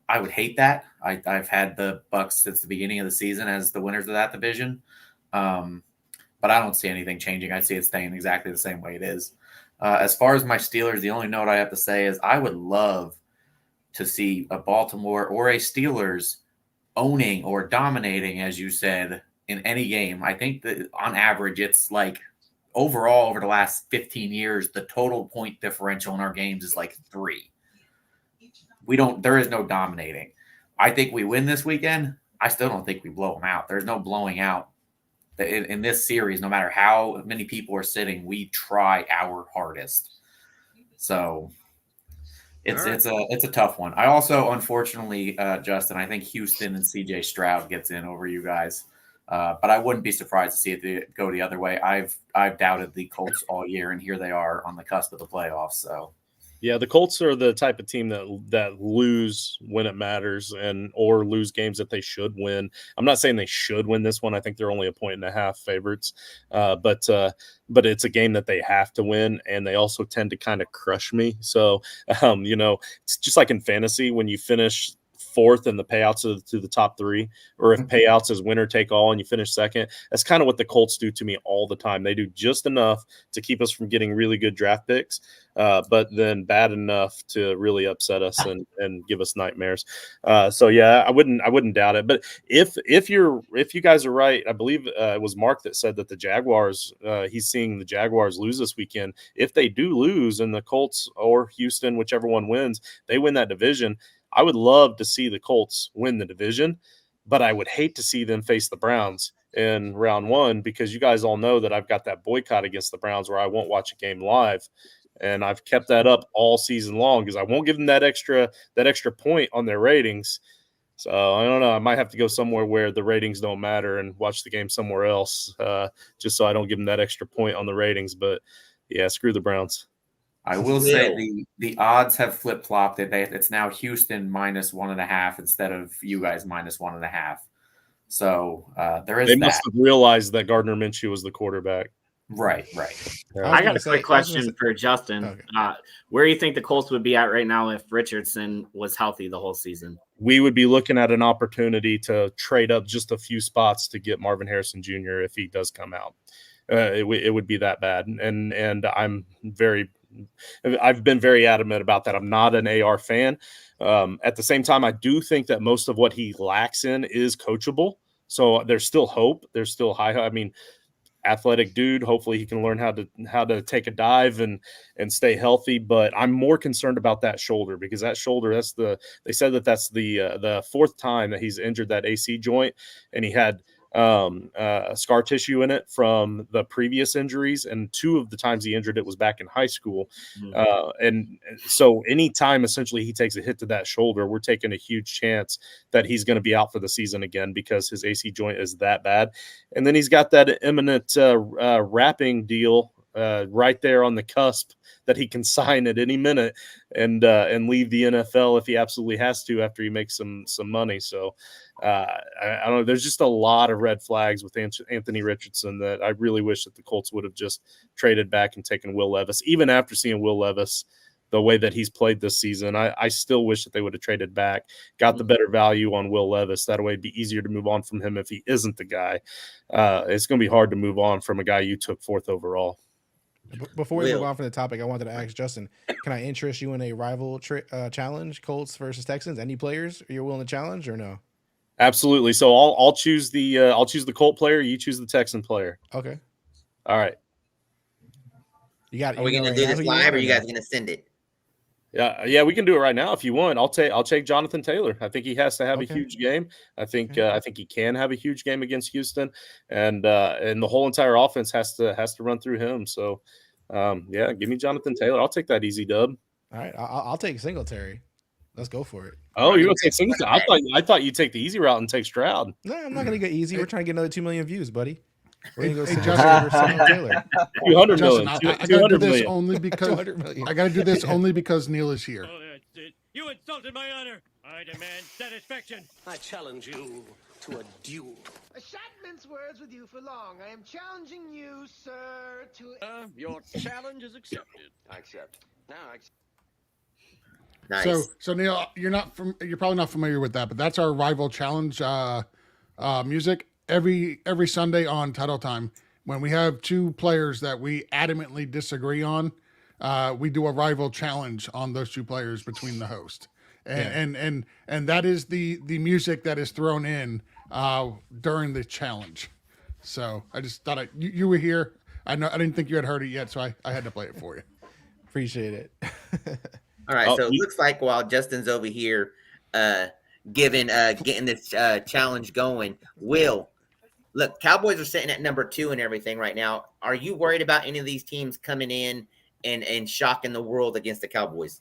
E: I would hate that. I've had the Bucs since the beginning of the season as the winners of that division. But I don't see anything changing. I see it staying exactly the same way it is. As far as my Steelers, the only note I have to say is I would love to see a Baltimore or a Steelers owning or dominating, as you said, in any game. I think that on average, it's like overall over the last 15 years, the total point differential in our games is like 3. There is no dominating. I think we win this weekend. I still don't think we blow them out. There's no blowing out in this series. No matter how many people are sitting, we try our hardest. So it's a tough one. I also, unfortunately, Justin, I think Houston and CJ Stroud gets in over you guys. But I wouldn't be surprised to see it go the other way. I've doubted the Colts all year, and here they are on the cusp of the playoffs. So.
D: Yeah, the Colts are the type of team that lose when it matters or lose games that they should win. I'm not saying they should win this one. I think they're only 1.5 favorites, but it's a game that they have to win, and they also tend to kind of crush me. So, it's just like in fantasy when you finish 4th in the payouts to the top 3, or if payouts is winner take all and you finish 2nd. That's kind of what the Colts do to me all the time. They do just enough to keep us from getting really good draft picks, but then bad enough to really upset us and give us nightmares. So yeah, I wouldn't doubt it. But if you guys are right, I believe it was Mark that said that the Jaguars, he's seeing the Jaguars lose this weekend. If they do lose and the Colts or Houston, whichever one wins, they win that division, I would love to see the Colts win the division, but I would hate to see them face the Browns in round 1 because you guys all know that I've got that boycott against the Browns where I won't watch a game live. And I've kept that up all season long because I won't give them that extra point on their ratings. So I don't know. I might have to go somewhere where the ratings don't matter and watch the game somewhere else just so I don't give them that extra point on the ratings. But yeah, screw the Browns.
E: I will say the odds have flip-flopped. It's now Houston -1.5 instead of you guys -1.5. So there is
D: They must have realized that Gardner Minshew was the quarterback.
E: Right.
F: I got a quick question for Justin. Okay. Where do you think the Colts would be at right now if Richardson was healthy the whole season?
D: We would be looking at an opportunity to trade up just a few spots to get Marvin Harrison Jr. if he does come out. It would be that bad. And I'm very I've been very adamant about that. I'm not an AR fan. At the same time, I do think that most of what he lacks in is coachable. So there's still hope. There's still high. I mean, athletic dude. Hopefully he can learn how to take a dive and stay healthy. But I'm more concerned about that shoulder, because that shoulder, they said that's the fourth time that he's injured that AC joint, and he had scar tissue in it from the previous injuries, and 2 of the times he injured it was back in high school. And so anytime essentially he takes a hit to that shoulder, we're taking a huge chance that he's going to be out for the season again, because his AC joint is that bad. And then he's got that imminent wrapping deal right there on the cusp that he can sign at any minute and leave the NFL if he absolutely has to after he makes some money. So I don't know. There's just a lot of red flags with Anthony Richardson that I really wish that the Colts would have just traded back and taken Will Levis. Even after seeing Will Levis the way that he's played this season, I still wish that they would have traded back, got the better value on Will Levis. That way it'd be easier to move on from him if he isn't the guy. It's going to be hard to move on from a guy you took 4th overall.
G: Before we move on from the topic, I wanted to ask Justin, can I interest you in a rival challenge, Colts versus Texans? Any players you're willing to challenge or no?
D: Absolutely. So I'll choose the Colt player. You choose the Texan player.
G: Okay.
D: All right.
G: You got.
A: Are we gonna do this live, or you guys gonna send it?
D: Yeah, we can do it right now if you want. I'll take Jonathan Taylor. I think he has to have a huge game. I think he can have a huge game against Houston, and the whole entire offense has to run through him. So, give me Jonathan Taylor. I'll take that easy dub.
G: All right, I'll take Singletary. Let's go for it.
D: Oh, you're gonna take Singletary? I thought you'd take the easy route and take Stroud.
G: No, I'm not gonna go easy. We're trying to get another 2 million views, buddy. We're gonna go
B: Justin,
G: Taylor.
D: 200
B: Justin,
D: million.
B: I gotta do this
D: 200 million.
B: only because
G: 200 million.
B: I gotta do this only because Neil is here.
H: Oh, that's it. You insulted my honor. I demand satisfaction.
I: I challenge you to a duel.
J: I shan't mince words with you for long. I am challenging you, sir, to...
H: Your challenge is accepted.
I: I accept. Now I accept.
A: Nice.
B: So Neil, you're probably not familiar with that, but that's our rival challenge music every Sunday on Title Time. When we have 2 players that we adamantly disagree on, we do a rival challenge on those 2 players between the host, and that is the music that is thrown in during the challenge. So I just thought you were here. I didn't think you had heard it yet, so I had to play it for you.
G: Appreciate it.
A: All right, so it looks like while Justin's over here getting this challenge going, Will, look, Cowboys are sitting at number 2 and everything right now. Are you worried about any of these teams coming in and shocking the world against the Cowboys?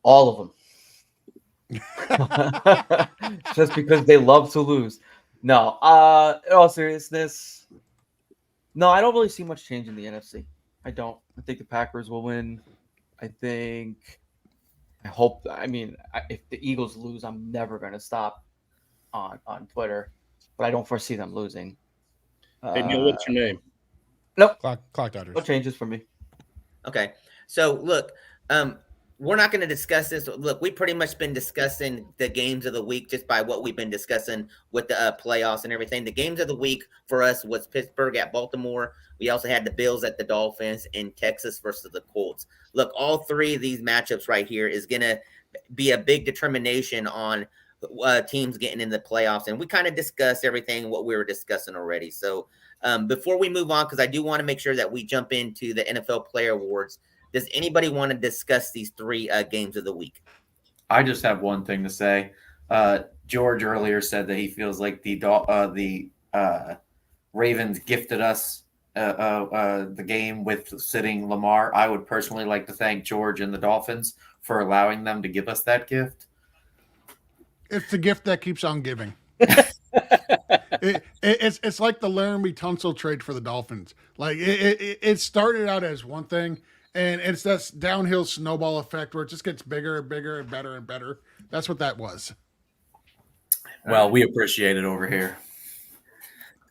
C: All of them. Just because they love to lose. No, in all seriousness, no, I don't really see much change in the NFC. I don't. I think the Packers will win. I hope. I mean, if the Eagles lose, I'm never going to stop on Twitter, but I don't foresee them losing.
D: Hey, Neil, what's your name?
C: Nope.
G: Clock Dodgers.
C: No changes for me.
A: Okay. So look, we're not going to discuss this. Look, we pretty much been discussing the games of the week just by what we've been discussing with the playoffs and everything. The games of the week for us was Pittsburgh at Baltimore. We also had the Bills at the Dolphins and Texas versus the Colts. Look, all 3 of these matchups right here is going to be a big determination on teams getting in the playoffs. And we kind of discussed everything, what we were discussing already. So before we move on, because I do want to make sure that we jump into the NFL Player Awards, does anybody want to discuss these 3 games of the week?
E: I just have one thing to say. George earlier said that he feels like the Ravens gifted us the game with sitting Lamar. I would personally like to thank George and the Dolphins for allowing them to give us that gift.
B: It's the gift that keeps on giving. It's like the Laramie Tunsil trade for the Dolphins. Like it started out as one thing, and it's this downhill snowball effect where it just gets bigger and bigger and better and better. That's what that was.
E: Well, we appreciate it over here.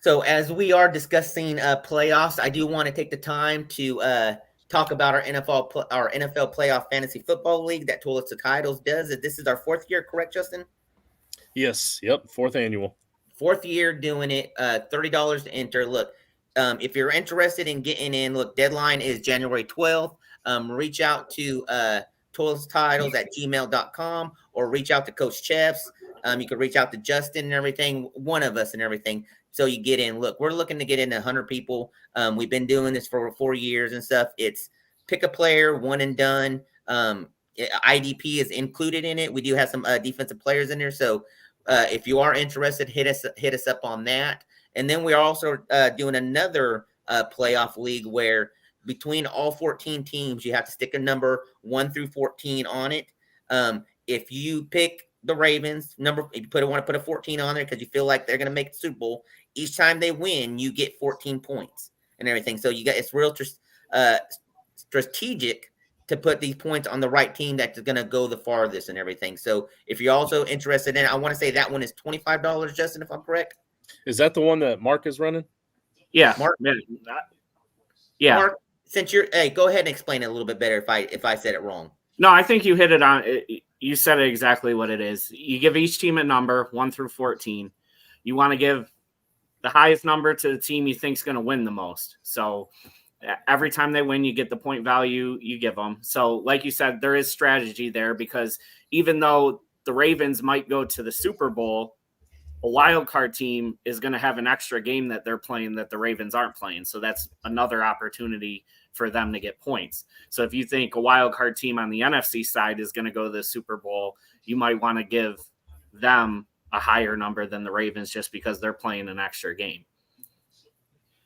A: So as we are discussing playoffs, I do want to take the time to talk about our NFL Playoff Fantasy Football League that Toilets to Titles does. This is our 4th year, correct, Justin?
D: Yes. Yep. 4th annual.
A: 4th year doing it. $30 to enter. Look, if you're interested in getting in, look, deadline is January 12th. Reach out to toilstitles@gmail.com or reach out to Coach Chefs. You can reach out to Justin and everything, one of us and everything. So you get in. Look, we're looking to get in 100 people. We've been doing this for 4 years and stuff. It's pick a player, one and done. IDP is included in it. We do have some defensive players in there. So if you are interested, hit us up on that. And then we are also doing another playoff league where between all 14 teams, you have to stick a number 1 through 14 on it. If you pick the Ravens number, if you want to put a 14 on there because you feel like they're going to make the Super Bowl, each time they win, you get 14 points and everything. So it's real strategic to put these points on the right team that's going to go the farthest and everything. So if you're also interested in it, I want to say that one is $25, Justin, if I'm correct.
D: Is that the one that Mark is running?
F: Yeah.
A: Mark?
F: Yeah.
A: Mark, since go ahead and explain it a little bit better if I said it wrong.
F: No, I think you hit it on. You said it exactly what it is. You give each team a number 1 through 14. You want to give the highest number to the team you think is going to win the most. So every time they win, you get the point value you give them. So like you said, there is strategy there because even though the Ravens might go to the Super Bowl, a wild card team is going to have an extra game that they're playing that the Ravens aren't playing. So that's another opportunity for them to get points. So if you think a wild card team on the NFC side is going to go to the Super Bowl, you might want to give them a higher number than the Ravens just because they're playing an extra game.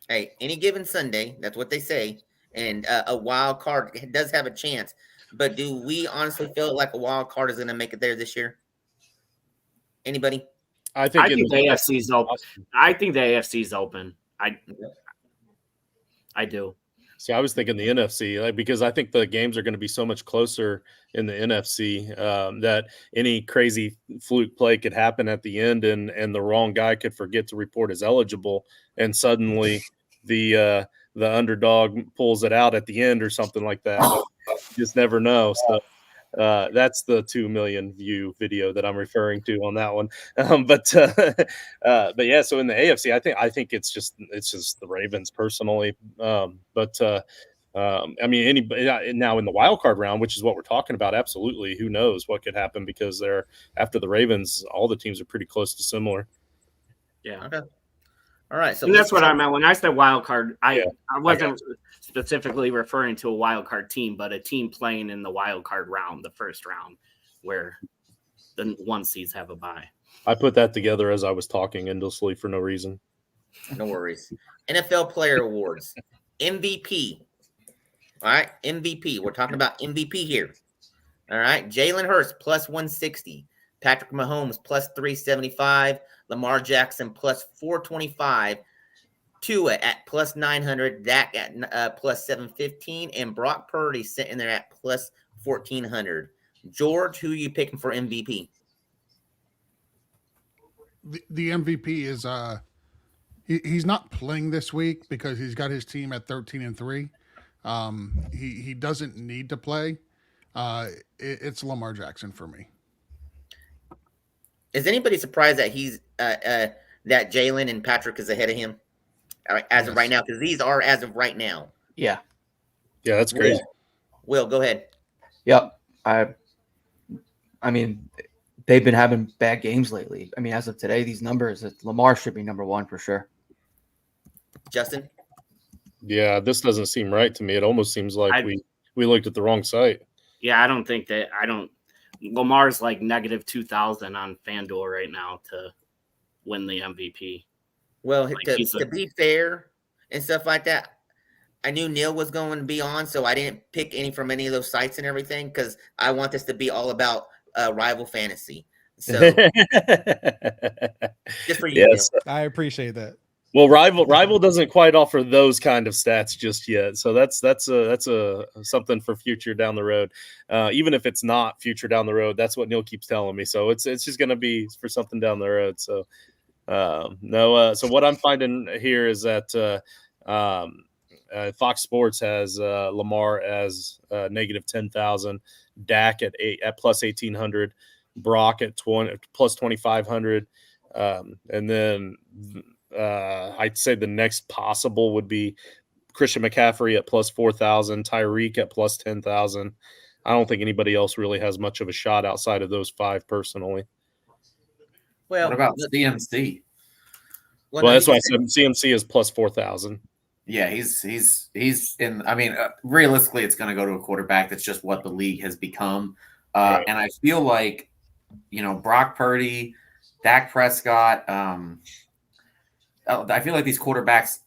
A: Hey, any given Sunday, that's what they say. And a wild card does have a chance. But do we honestly feel like a wild card is going to make it there this year? Anybody?
F: I think the AFC is open. I think the AFC is open. I do.
D: See, I was thinking the NFC, because I think the games are going to be so much closer in the NFC that any crazy fluke play could happen at the end, and the wrong guy could forget to report as eligible, and suddenly the underdog pulls it out at the end or something like that. You just never know. So that's the 2 million view video that I'm referring to on that one. But yeah, so in the AFC, I think it's just the Ravens personally. I mean, anybody now in the wild card round, which is what we're talking about, absolutely. Who knows what could happen because they're after the Ravens, all the teams are pretty close to similar.
F: Yeah.
A: Okay. All right. So
F: and that's what I meant when I said wild card. I wasn't
D: I
F: specifically referring to a wild card team, but a team playing in the wild card round, the first round, where the 1 seeds have a bye.
D: I put that together as I was talking endlessly for no reason.
A: No worries. NFL Player Awards. MVP. All right. MVP. We're talking about MVP here. All right. Jalen Hurts plus 160. Patrick Mahomes plus 375. Lamar Jackson plus 425. Tua at plus 900. Dak at plus 715. And Brock Purdy sitting there at plus 1400. George, who are you picking for MVP?
B: The MVP is he's not playing this week because he's got his team at 13-3. He doesn't need to play. It's Lamar Jackson for me.
A: Is anybody surprised that he's that Jalen and Patrick is ahead of him as of right now? Because these are as of right now.
C: Yeah.
D: Yeah, that's crazy.
A: Will, go ahead.
C: Yep. I mean, they've been having bad games lately. I mean, as of today, these numbers, Lamar should be number 1 for sure.
A: Justin?
D: Yeah, this doesn't seem right to me. It almost seems like we looked at the wrong site.
F: Yeah, I don't think that Lamar's like negative 2,000 on FanDuel right now to win the MVP.
A: Well, to be fair and stuff like that, I knew Neil was going to be on, so I didn't pick any from any of those sites and everything because I want this to be all about rival fantasy. So just for you,
D: yes,
G: I appreciate that.
D: Well, rival doesn't quite offer those kind of stats just yet, so that's a something for future down the road. Even if it's not future down the road, that's what Neil keeps telling me. So it's just going to be for something down the road. So so what I'm finding here is that Fox Sports has Lamar as negative 10,000, Dak at plus 1,800, Brock at plus 2,500, and then I'd say the next possible would be Christian McCaffrey at plus 4,000, Tyreek at plus 10,000. I don't think anybody else really has much of a shot outside of those 5 personally.
A: Well,
E: What about CMC?
D: Well, that's why I said CMC is plus 4,000.
E: Yeah, he's in. I mean, realistically, it's going to go to a quarterback. That's just what the league has become.
D: Right.
E: And I feel like, Brock Purdy, Dak Prescott. I feel like these quarterbacks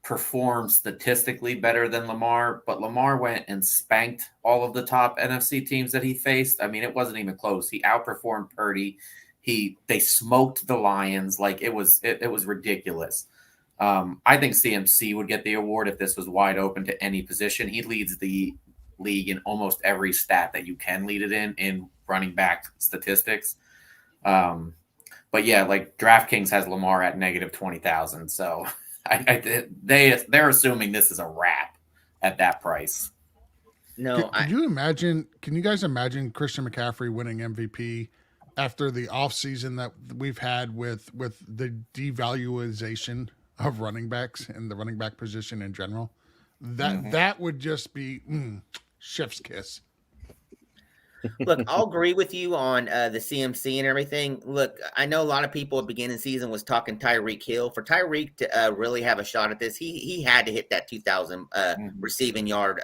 E: perform statistically better than Lamar, but Lamar went and spanked all of the top NFC teams that he faced. I mean, it wasn't even close. He outperformed Purdy. They smoked the Lions. Like it was ridiculous. I think CMC would get the award if this was wide open to any position. He leads the league in almost every stat that you can lead it in running back statistics. But yeah, like DraftKings has Lamar at negative 20,000. So they're assuming this is a wrap at that price.
A: No,
B: Can you guys imagine Christian McCaffrey winning MVP after the offseason that we've had with the devaluation of running backs and the running back position in general? That would just be chef's kiss.
A: Look, I'll agree with you on the CMC and everything. Look, I know a lot of people at the beginning of the season was talking Tyreek Hill. For Tyreek to really have a shot at this, he had to hit that 2,000 receiving yard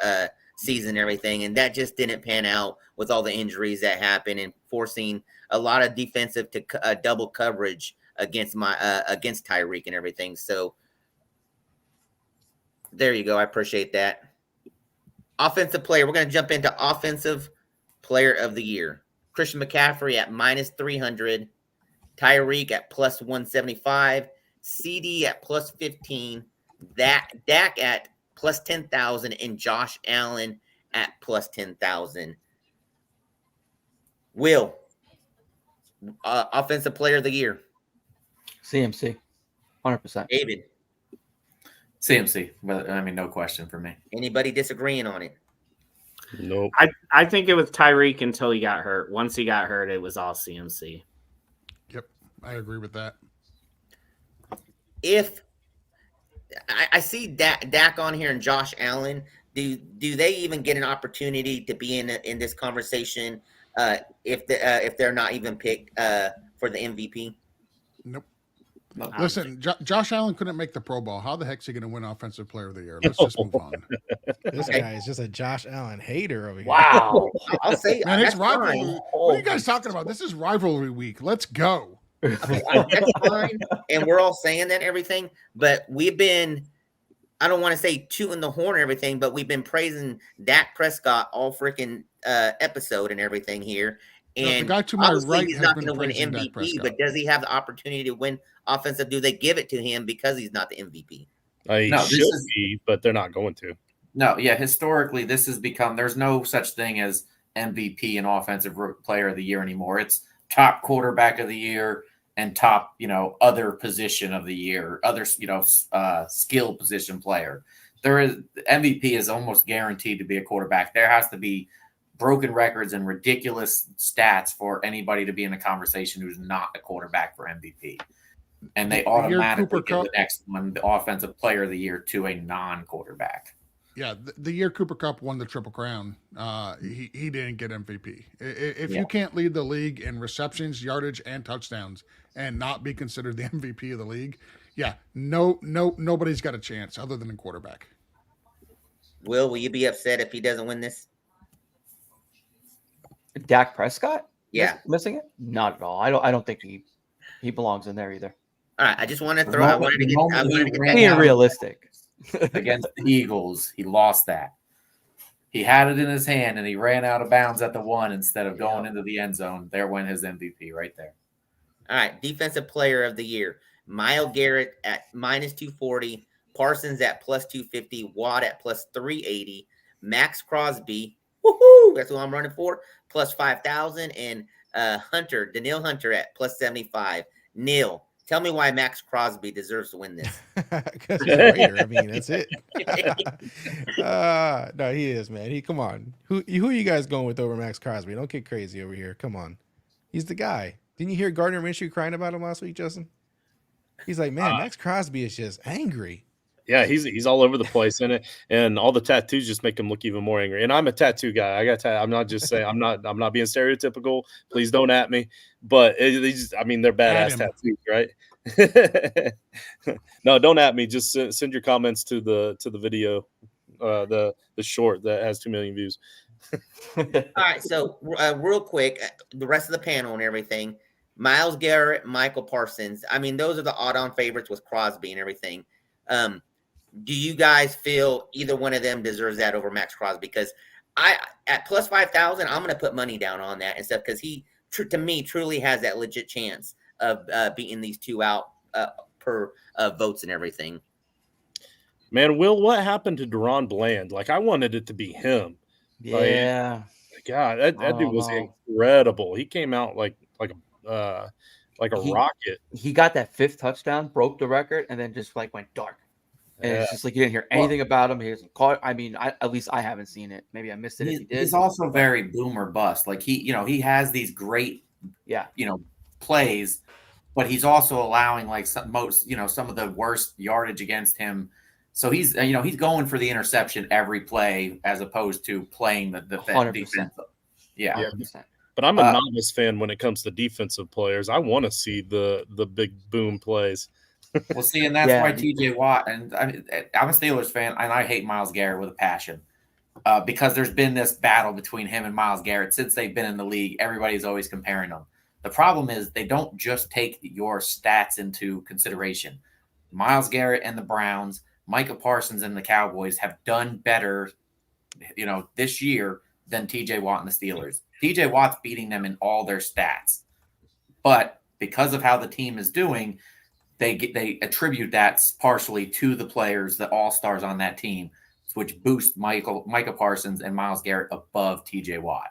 A: season and everything, and that just didn't pan out with all the injuries that happened and forcing a lot of defensive to double coverage against Tyreek and everything. So there you go. I appreciate that. Offensive player. We're going to jump into offensive player of the year. Christian McCaffrey at minus 300, Tyreek at plus 175, CD at plus 15, Dak at plus 10,000, and Josh Allen at plus 10,000. Will, offensive player of the year.
C: CMC, 100%.
A: David.
E: CMC, but I mean, no question for me.
A: Anybody disagreeing on it?
D: Nope.
F: I think it was Tyreek until he got hurt. Once he got hurt, it was all CMC.
B: Yep, I agree with that.
A: If I see Dak on here and Josh Allen, do they even get an opportunity to be in this conversation if they're not even picked for the MVP?
B: Nope.
E: No.
B: Listen, Josh Allen couldn't make the Pro Bowl. How the heck is he going to win Offensive Player of the Year? Let's just move on.
G: This guy is just a Josh Allen hater over here.
C: Wow.
A: I'll say,
B: Man, it's
A: that's
B: rivalry.
A: fine.
B: What are you guys talking about? This is rivalry week. Let's go.
A: Okay, that's fine, and we're all saying that and everything, but we've been, I don't want to say tooting the horn and everything, but we've been praising Dak Prescott all freaking episode and everything here. And
B: the guy to my right
A: he's
B: has
A: not
B: been
A: going to win
B: praising Dak
A: MVP,
B: Prescott.
A: but does he have the opportunity to win offensive? Do they give it to him because he's not the MVP?
D: He should be, but they're not going to.
E: No, yeah. Historically, this has become. There's no such thing as MVP and offensive player of the year anymore. It's top quarterback of the year and top, other position of the year, other, skill position player. MVP is almost guaranteed to be a quarterback. There has to be broken records and ridiculous stats for anybody to be in a conversation who's not a quarterback for MVP. And they automatically give the next one, the offensive player of the year, to a non-quarterback.
B: Yeah, the year Cooper Kupp won the Triple Crown, he didn't get MVP. If you can't lead the league in receptions, yardage, and touchdowns and not be considered the MVP of the league, nobody's got a chance other than a quarterback.
A: Will you be upset if he doesn't win this?
C: Dak Prescott?
A: Yeah.
C: Missing it? Not at all. I don't think he belongs in there either.
A: All right, I just want to throw. I wanted to get
C: Being realistic.
E: Against the Eagles, he lost that. He had it in his hand and he ran out of bounds at the 1 instead of going into the end zone. There went his MVP right there.
A: All right, defensive player of the year. Myles Garrett at minus 240, Parsons at plus 250, Watt at plus 380, Max Crosby, woohoo, that's who I'm running for, plus 5,000, and Daniil Hunter at plus 75. Neil, tell me why Max Crosby deserves to win this.
G: Because he's a Raider. I mean, that's it. No, he is, man. Come on. Who are you guys going with over Max Crosby? Don't get crazy over here. Come on. He's the guy. Didn't you hear Gardner Minshew crying about him last week, Justin? He's like, man, Max Crosby is just angry.
D: Yeah, he's all over the place in it, and all the tattoos just make him look even more angry. And I'm a tattoo guy. I'm not just saying I'm not being stereotypical. Please don't at me. But I mean, they're badass tattoos, right? No, don't at me. Just send your comments to the video, the short that has 2 million views.
A: All right, so real quick, the rest of the panel and everything. Myles Garrett, Michael Parsons. I mean, those are the odd-on favorites with Crosby and everything. Do you guys feel either one of them deserves that over Max Crosby? Because at plus 5,000, I'm going to put money down on that and stuff because he, to me, truly has that legit chance of beating these two out per votes and everything.
D: Man, Will, what happened to Deron Bland? Like, I wanted it to be him.
C: Yeah.
D: Like, God, that dude was incredible. He came out like a rocket.
C: He got that 5th touchdown, broke the record, and then just like went dark. And it's just like you didn't hear anything about him. He was caught. I mean, at least I haven't seen it. Maybe I missed it. If he did.
E: He's also very boom or bust. Like he has these great, plays, but he's also allowing like some of the worst yardage against him. So he's he's going for the interception every play as opposed to playing the defense. Yeah.
C: 100%.
D: But I'm a novice fan when it comes to defensive players. I want to see the big boom plays.
E: Well, see, and that's why TJ Watt, and I'm a Steelers fan, and I hate Myles Garrett with a passion because there's been this battle between him and Myles Garrett since they've been in the league. Everybody's always comparing them. The problem is they don't just take your stats into consideration. Myles Garrett and the Browns, Micah Parsons and the Cowboys have done better, this year than TJ Watt and the Steelers. TJ Watt's beating them in all their stats, but because of how the team is doing, they attribute that partially to the players, the all-stars on that team, which boost Micah Parsons and Myles Garrett above TJ Watt.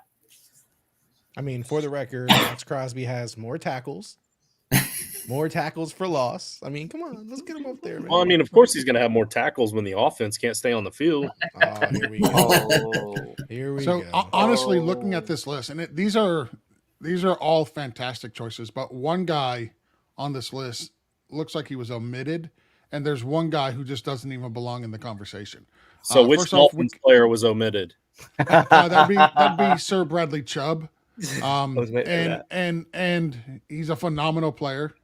G: I mean, for the record, Max Crosby has more tackles for loss. I mean, come on, let's get him up there, man.
D: Well, I mean, of course he's going to have more tackles when the offense can't stay on the field.
G: Oh, here we go. Here we go.
B: Honestly, looking at this list, and these are all fantastic choices, but one guy on this list looks like he was omitted, and there's one guy who just doesn't even belong in the conversation.
D: So which Dolphins player was omitted?
B: That'd be Sir Bradley Chubb. And he's a phenomenal player.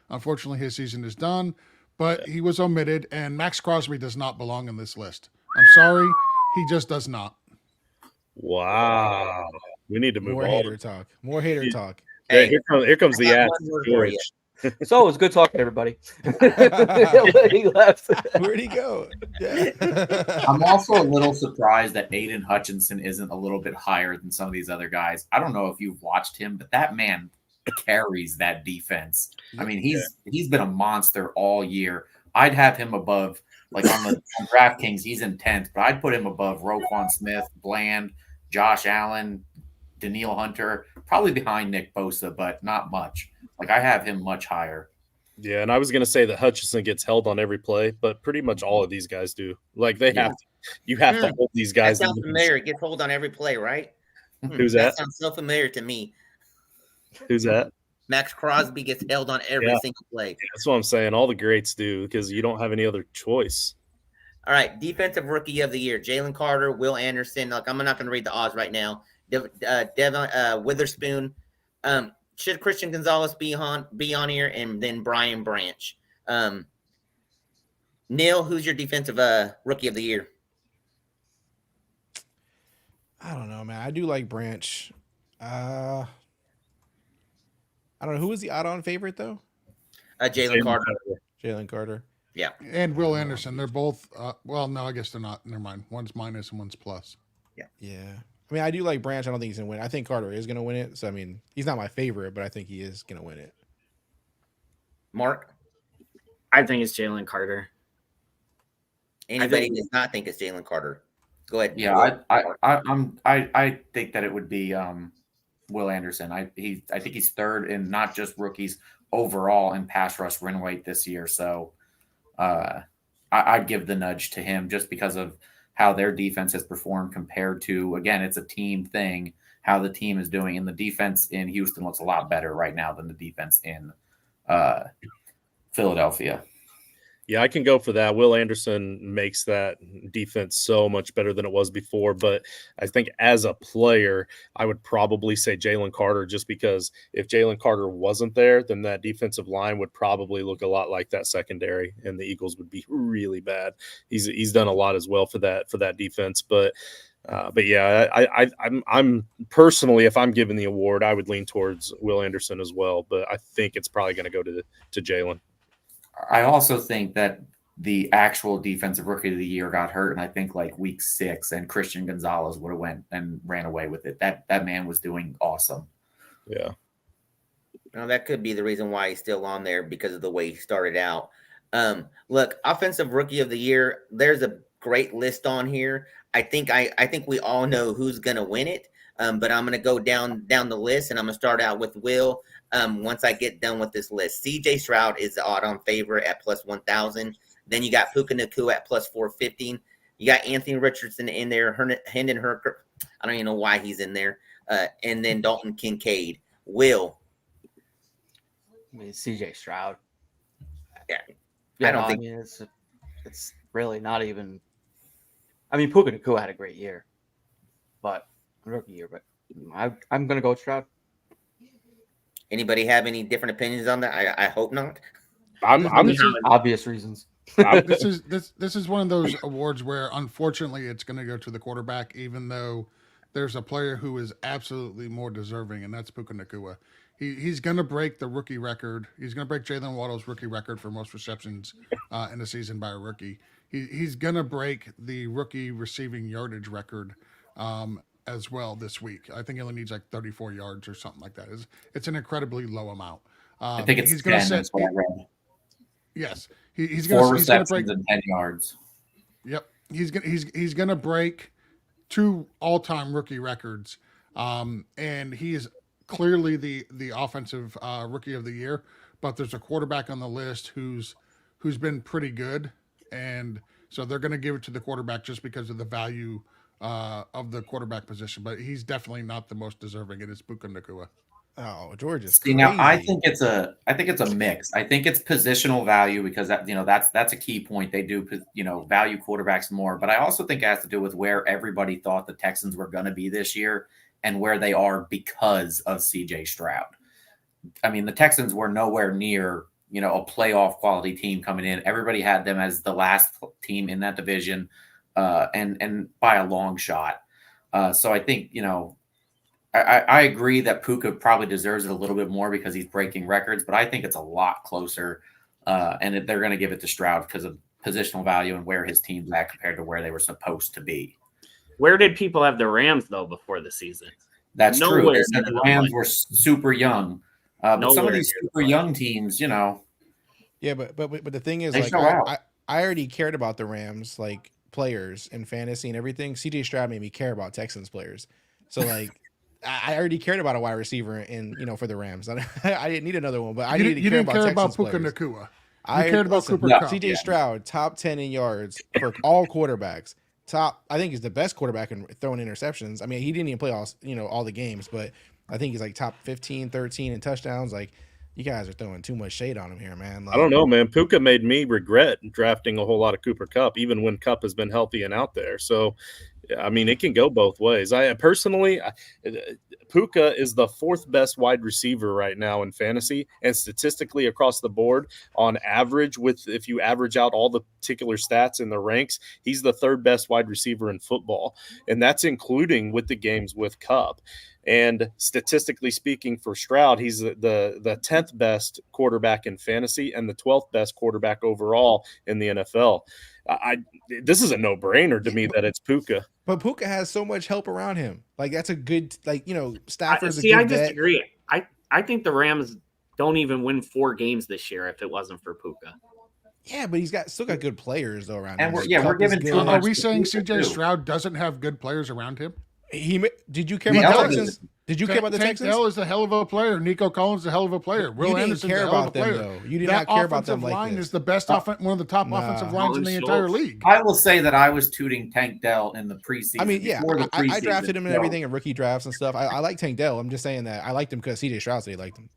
B: Unfortunately, his season is done, but he was omitted, and Max Crosby does not belong in this list. I'm sorry, he just does not.
D: Wow, we need to move
G: more
D: on.
G: Hater talk. More hater talk.
D: Hey, here comes the ass.
C: So it was good talking to everybody. He left.
G: Where'd he go? Yeah.
E: I'm also a little surprised that Aiden Hutchinson isn't a little bit higher than some of these other guys. I don't know if you've watched him, but that man carries that defense. I mean, he's been a monster all year. I'd have him above, like on DraftKings, he's in 10th, but I'd put him above Roquan Smith, Bland, Josh Allen, Danielle Hunter, probably behind Nick Bosa, but not much. Like I have him much higher.
D: Yeah, and I was going to say that Hutchinson gets held on every play, but pretty much all of these guys do. Like they have to. You have to hold these guys.
A: That sounds familiar. It gets hold on every play, right?
D: Who's that?
A: That sounds so familiar to me.
D: Who's that?
A: Max Crosby gets held on every single play.
D: That's what I'm saying. All the greats do because you don't have any other choice.
A: All right, defensive rookie of the year: Jalen Carter, Will Anderson. Like I'm not going to read the odds right now. Devon Witherspoon. Should Christian Gonzalez be on here, and then Brian Branch? Neil, who's your defensive rookie of the year?
G: I don't know, man. I do like Branch. I don't know. Who was the odd-on favorite, though?
A: Jalen Carter.
G: Jalen Carter.
A: Yeah.
B: And Will Anderson. They're both, well, no, I guess they're not. Never mind. One's minus and one's plus.
A: Yeah.
G: Yeah. I mean, I do like Branch. I don't think he's going to win. I think Carter is going to win it. So, I mean, he's not my favorite, but I think he is going to win it.
A: Mark?
F: I think it's Jalen Carter.
A: Anybody does not think it's Jalen Carter. Go ahead.
E: Yeah, I think that it would be Will Anderson. I think he's third in not just rookies overall in pass rush win rate this year. So I'd give the nudge to him just because of how their defense has performed compared to, again, it's a team thing, how the team is doing. And the defense in Houston looks a lot better right now than the defense in Philadelphia.
D: Yeah, I can go for that. Will Anderson makes that defense so much better than it was before. But I think as a player, I would probably say Jalen Carter, just because if Jalen Carter wasn't there, then that defensive line would probably look a lot like that secondary, and the Eagles would be really bad. He's done a lot as well for that defense. But yeah, I'm personally, if I'm given the award, I would lean towards Will Anderson as well. But I think it's probably going to go to Jalen.
E: I also think that the actual defensive rookie of the year got hurt, and I think like week 6, and Christian Gonzalez would have went and ran away with it. That man was doing awesome.
D: Yeah.
A: Now that could be the reason why he's still on there, because of the way he started out. Look, offensive rookie of the year, there's a great list on here. I think we all know who's gonna win it. But I'm gonna go down the list, and I'm gonna start out with Will. Once I get done with this list, CJ Stroud is the odd-on favorite at plus 1,000. Then you got Puka Nacua at plus 415. You got Anthony Richardson in there, Hendon Hurker. I don't even know why he's in there. And then Dalton Kincaid. Will.
C: I mean, CJ Stroud.
A: Yeah, I don't think
C: it's really not even. I mean, Puka Nacua had a great year, but rookie year. But I'm gonna go with Stroud.
A: Anybody have any different opinions on that? I hope not.
D: I'm
C: obvious reasons.
B: This is one of those awards where, unfortunately, it's going to go to the quarterback, even though there's a player who is absolutely more deserving, and that's Puka Nacua. He's going to break the rookie record. He's going to break Jalen Waddle's rookie record for most receptions in a season by a rookie. He's going to break the rookie receiving yardage record as well this week. I think he only needs like 34 yards or something like that. It's an incredibly low amount.
E: I think it's
B: he's
E: 10. That's what I read.
B: Yes, he's
E: 4
B: going to break
E: and 10 yards.
B: Yep, he's going to break 2 all-time rookie records, and he is clearly the offensive rookie of the year. But there's a quarterback on the list who's been pretty good, and so they're going to give it to the quarterback just because of the value of the quarterback position. But he's definitely not the most deserving. It is Puka Nacua.
G: Oh, George is
E: crazy. Now I think it's a mix. I think it's positional value, because that's a key point. They do value quarterbacks more, but I also think it has to do with where everybody thought the Texans were going to be this year and where they are because of CJ Stroud. I mean, the Texans were nowhere near a playoff quality team coming in. Everybody had them as the last team in that division, and by a long shot. So I think I agree that Puka probably deserves it a little bit more because he's breaking records, but I think it's a lot closer, and they're going to give it to Stroud because of positional value and where his team's at compared to where they were supposed to be.
F: Where did people have the Rams, though, before the season?
E: That's true. They said the Rams were super young, but some of these super young teams,
G: Yeah, but the thing is,
E: like,
G: I already cared about the Rams, like, players and fantasy and everything. CJ Stroud made me care about Texans players. So, like, I already cared about a wide receiver for the Rams. I didn't need another one, but I needed to care about Texans
B: Puka
G: players.
B: Nacua. You cared about Cooper Kupp.
G: CJ Stroud, top 10 in yards for all quarterbacks. I think he's the best quarterback in throwing interceptions. I mean, he didn't even play all the games, but I think he's like top 15, 13 in touchdowns. Like, you guys are throwing too much shade on him here, man. Like,
D: I don't know, man. Puka made me regret drafting a whole lot of Cooper Kupp, even when Kupp has been healthy and out there. So, I mean, it can go both ways. Puka is the 4th best wide receiver right now in fantasy, and statistically across the board, on average, if you average out all the particular stats in the ranks, he's the 3rd best wide receiver in football, and that's including with the games with Kupp. And statistically speaking, for Stroud, he's the 10th best quarterback in fantasy and the 12th best quarterback overall in the NFL. This is a no-brainer to me that it's Puka.
G: But Puka has so much help around him. Like, that's a good, Stafford's a good
F: I disagree. I think the Rams don't even win 4 games this year if it wasn't for Puka.
G: Yeah, but he's still got good players though around him.
E: We're giving too much.
B: Are we saying CJ Stroud doesn't have good players around him?
G: Did you care about the Texans? Did you care about the Texans?
B: Tank Dell is a hell of a player. Nico Collins is a hell of a player. Will Anderson is a hell of a player.
G: Though. You did not care about them like
B: line
G: this.
B: Is the best one of the top offensive lines in the entire league.
E: I will say that I was tooting Tank Dell in the preseason.
G: I mean, yeah, I drafted him and everything in rookie drafts and stuff. I like Tank Dell. I'm just saying that I liked him because CJ Stroud said he liked him.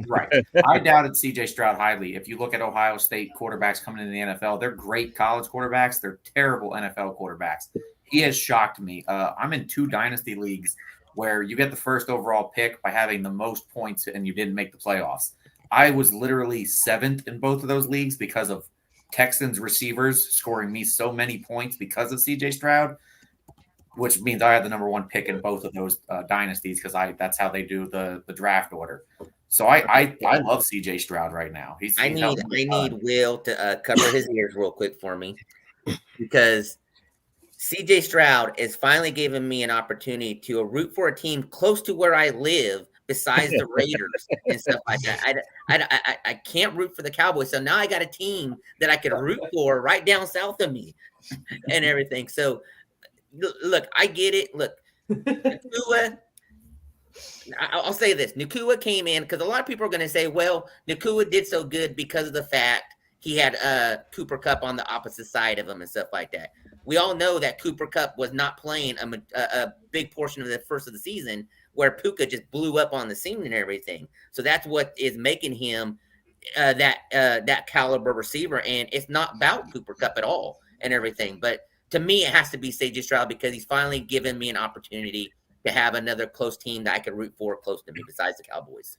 E: Right. I doubted CJ Stroud highly. If you look at Ohio State quarterbacks coming into the NFL, they're great college quarterbacks. They're terrible NFL quarterbacks. He has shocked me. I'm in 2 dynasty leagues where you get the first overall pick by having the most points and you didn't make the playoffs. I was literally 7th in both of those leagues because of Texans receivers scoring me so many points because of CJ Stroud, which means I had the number 1 pick in both of those dynasties because that's how they do the draft order. So I love CJ Stroud right now. I
A: need Will to cover his ears real quick for me, because CJ Stroud is finally giving me an opportunity to root for a team close to where I live, besides the Raiders and stuff like that. I can't root for the Cowboys, so now I got a team that I can root for right down south of me and everything. So look, I get it. Look, Nakua, I'll say this. Nakua came in because a lot of people are going to say, well, Nakua did so good because of the fact he had Cooper Kupp on the opposite side of him and stuff like that. We all know that Cooper Kupp was not playing a big portion of the first of the season, where Puka just blew up on the scene and everything. So that's what is making him that caliber receiver. And it's not about Cooper Kupp at all and everything. But to me, it has to be CJ Stroud, because he's finally given me an opportunity to have another close team that I could root for close to me besides the Cowboys.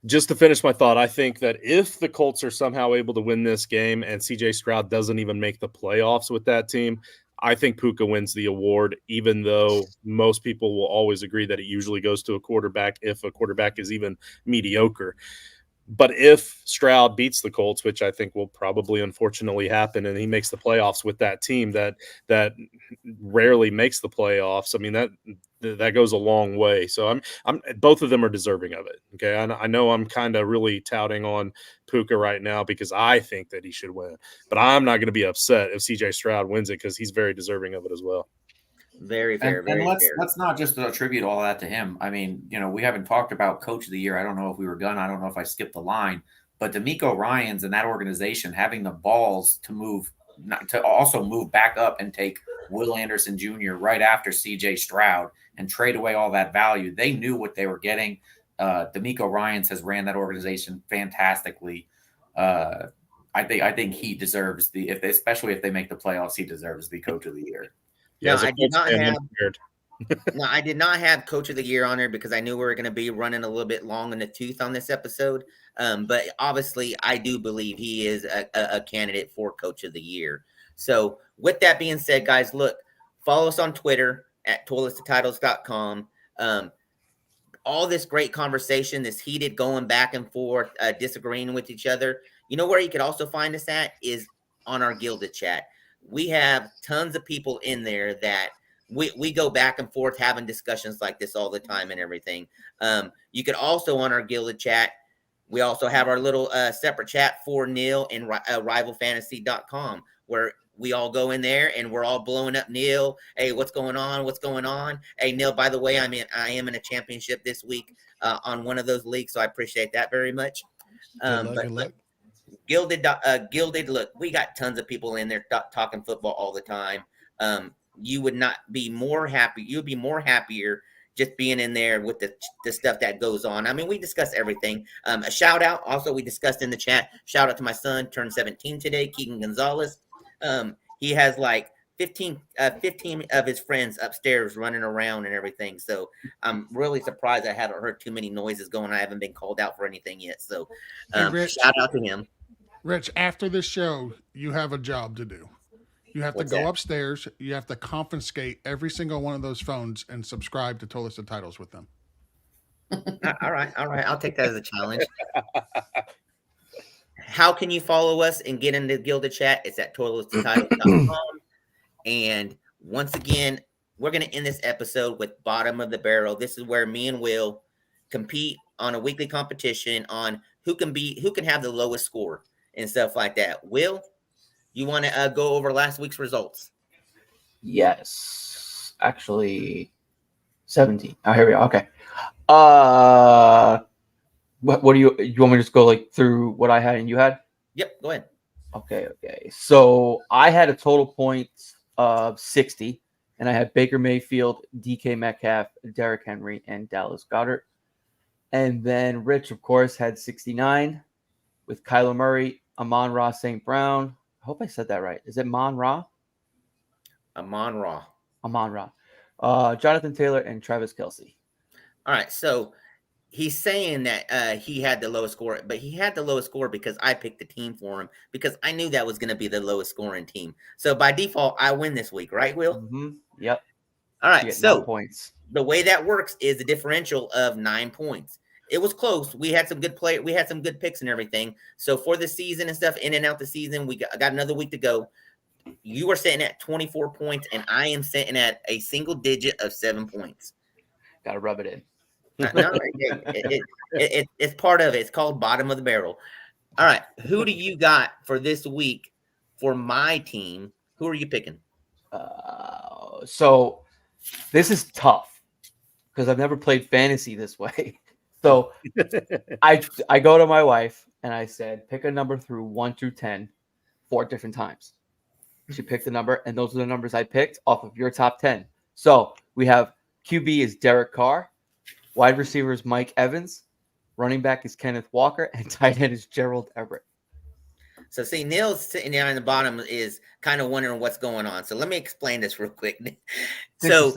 D: Just to finish my thought, I think that if the Colts are somehow able to win this game and CJ Stroud doesn't even make the playoffs with that team, I think Puka wins the award, even though most people will always agree that it usually goes to a quarterback if a quarterback is even mediocre. But if Stroud beats the Colts, which I think will probably unfortunately happen, and he makes the playoffs with that team that rarely makes the playoffs, I mean, that goes a long way. So I'm both of them are deserving of it. Okay, I know I'm kind of really touting on Puka right now because I think that he should win, but I'm not going to be upset if CJ Stroud wins it, because he's very deserving of it as well.
A: Very fair.
E: And let's not just attribute all that to him. I mean, we haven't talked about Coach of the Year. I don't know if we were done. I don't know if I skipped the line, but DeMeco Ryans and that organization having the balls to also move back up and take Will Anderson Jr. right after CJ Stroud and trade away all that value. They knew what they were getting. DeMeco Ryans has ran that organization fantastically. I think he deserves especially if they make the playoffs, he deserves the Coach of the Year.
A: Yeah, I did not have Coach of the Year on there because I knew we were going to be running a little bit long in the tooth on this episode. But obviously, I do believe he is a candidate for Coach of the Year. So with that being said, guys, look, follow us on Twitter at toiletstotitles.com. All this great conversation, this heated going back and forth, disagreeing with each other. You know where you could also find us at is on our Gilded chat. We have tons of people in there that we go back and forth having discussions like this all the time and everything. You could also on our Gilded chat, we also have our little separate chat for Neil and rivalfantasy.com, where we all go in there and we're all blowing up Neil. Hey, what's going on? What's going on? Hey, Neil, by the way, I am in a championship this week on one of those leagues, so I appreciate that very much.
G: Good luck.
A: Gilded, look, we got tons of people in there talking football all the time. You would not be more happy. You'd be more happier just being in there with the stuff that goes on. I mean, we discuss everything. A shout out also, we discussed in the chat, shout out to my son, turned 17 today, Keegan Gonzalez. He has like 15 of his friends upstairs running around and everything. So I'm really surprised I haven't heard too many noises going. I haven't been called out for anything yet. So shout out to him.
B: Rich, after this show, you have a job to do. You have to go upstairs. You have to confiscate every single one of those phones and subscribe to Toilets and Titles with them.
A: All right. I'll take that as a challenge. How can you follow us and get into Gilded chat? It's at toiletsandtitles.com. And once again, we're going to end this episode with Bottom of the Barrel. This is where me and Will compete on a weekly competition on who can have the lowest score and stuff like that. Will, you want to go over last week's results?
C: Yes. Actually, 17. Oh, here we go. Okay. What do you want me to just go like through what I had and you had?
A: Yep, go ahead.
C: Okay. So I had a total points of 60, and I had Baker Mayfield, DK Metcalf, Derrick Henry, and Dallas Goedert. And then Rich, of course, had 69 with Kyler Murray, Amon-Ra St. Brown. I hope I said that right. Is it Mon-Ra?
A: Amon-Ra.
C: Amon-Ra. Jonathan Taylor and Travis Kelce.
A: All right, so he's saying that he had the lowest score, but he had the lowest score because I picked the team for him because I knew that was going to be the lowest scoring team. So by default, I win this week, right, Will?
C: Mm-hmm. Yep.
A: All right, so
C: 9 points.
A: The way that works is a differential of 9 points. It was close. We had some good play. We had some good picks and everything. So for the season and stuff, in and out the season, we got another week to go. You are sitting at 24 points, and I am sitting at a single digit of 7 points.
C: Got to rub it in.
A: No, it's part of it. It's called bottom of the barrel. All right, who do you got for this week for my team? Who are you picking?
C: So this is tough because I've never played fantasy this way. So I go to my wife and I said, pick a number through 1 through 10 4 different times. She picked the number, and those are the numbers I picked off of your top 10. So we have QB is Derek Carr, wide receiver is Mike Evans, running back is Kenneth Walker, and tight end is Gerald Everett.
A: So see, Neil's sitting down in the bottom is kind of wondering what's going on. So let me explain this real quick. So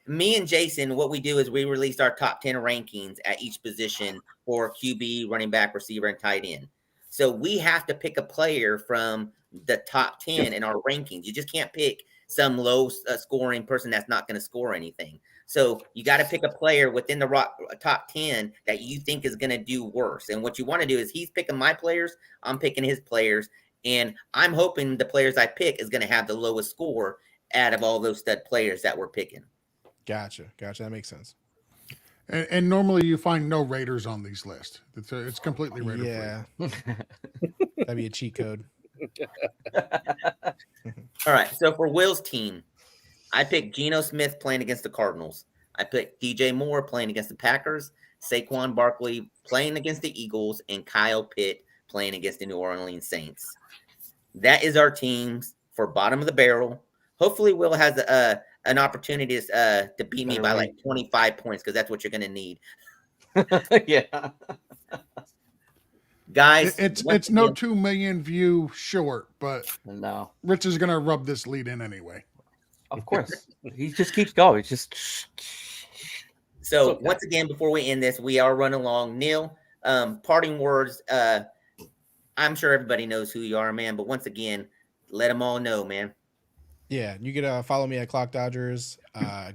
A: me and Jason, what we do is we release our top 10 rankings at each position for QB, running back, receiver, and tight end. So we have to pick a player from the top 10 in our rankings. You just can't pick some low scoring person that's not going to score anything. So you got to pick a player within the top 10 that you think is going to do worse. And what you want to do is he's picking my players, I'm picking his players, and I'm hoping the players I pick is going to have the lowest score out of all those stud players that we're picking.
G: Gotcha. That makes sense.
B: And normally you find no Raiders on these lists. It's completely Raider free.
G: Yeah. That'd be a cheat code.
A: All right. So for Will's team, I picked Geno Smith playing against the Cardinals. I picked DJ Moore playing against the Packers, Saquon Barkley playing against the Eagles, and Kyle Pitt playing against the New Orleans Saints. That is our teams for bottom of the barrel. Hopefully Will has an opportunity to beat me by like 25 points because that's what you're going to need.
C: Yeah.
A: Guys,
B: it's no 2 million view short, but
C: no.
B: Rich is going to rub this lead in anyway.
C: Of course. He just keeps going.
A: So once again, before we end this, we are running along. Neil, parting words. I'm sure everybody knows who you are, man. But once again, let them all know, man.
G: Yeah, you can follow me at Clock Dodgers.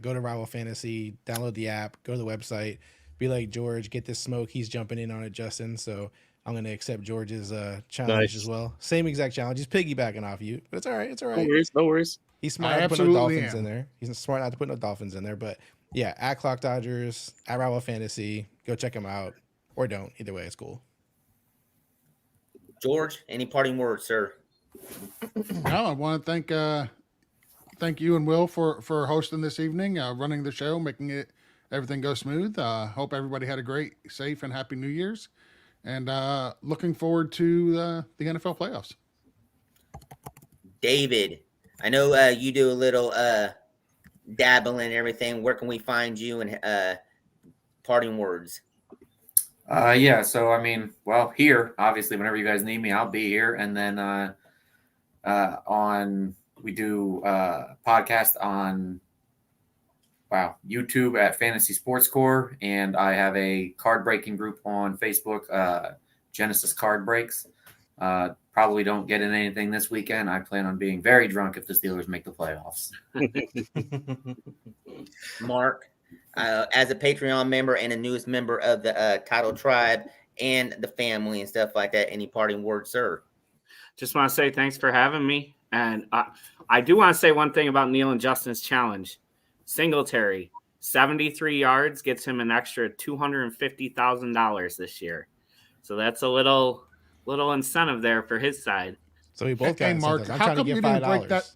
G: Go to Rival Fantasy, download the app, go to the website. Be like George, get this smoke. He's jumping in on it, Justin. So I'm going to accept George's challenge as well. Same exact challenge. He's piggybacking off you, but it's all right. It's all right.
D: No worries.
G: He's smart not to put no Dolphins in there. He's smart not to put no Dolphins in there. But yeah, at Clock Dodgers, at Rival Fantasy, go check him out or don't. Either way, it's cool.
A: George, any parting words, sir?
B: No, I want to thank you and Will for hosting this evening, running the show, making everything go smooth. Hope everybody had a great, safe, and happy New Year's. And looking forward to the NFL playoffs.
A: David, I know you do a little dabbling and everything. Where can we find you and parting words?
E: Yeah, so I mean, well, here, obviously, whenever you guys need me, I'll be here. And then we do podcast on YouTube at Fantasy Sports Core, and I have a card breaking group on Facebook, Genesis Card Breaks. Probably don't get in anything this weekend. I plan on being very drunk if the Steelers make the playoffs.
A: Mark, as a Patreon member and a newest member of the Title Tribe and the family and stuff like that, any parting words, sir?
F: Just want to say thanks for having me. And I do want to say one thing about Neil and Justin's challenge. Singletary, 73 yards gets him an extra $250,000 this year. So that's a little incentive there for his side.
G: So we both got
B: Mark,
G: I'm trying to get $5.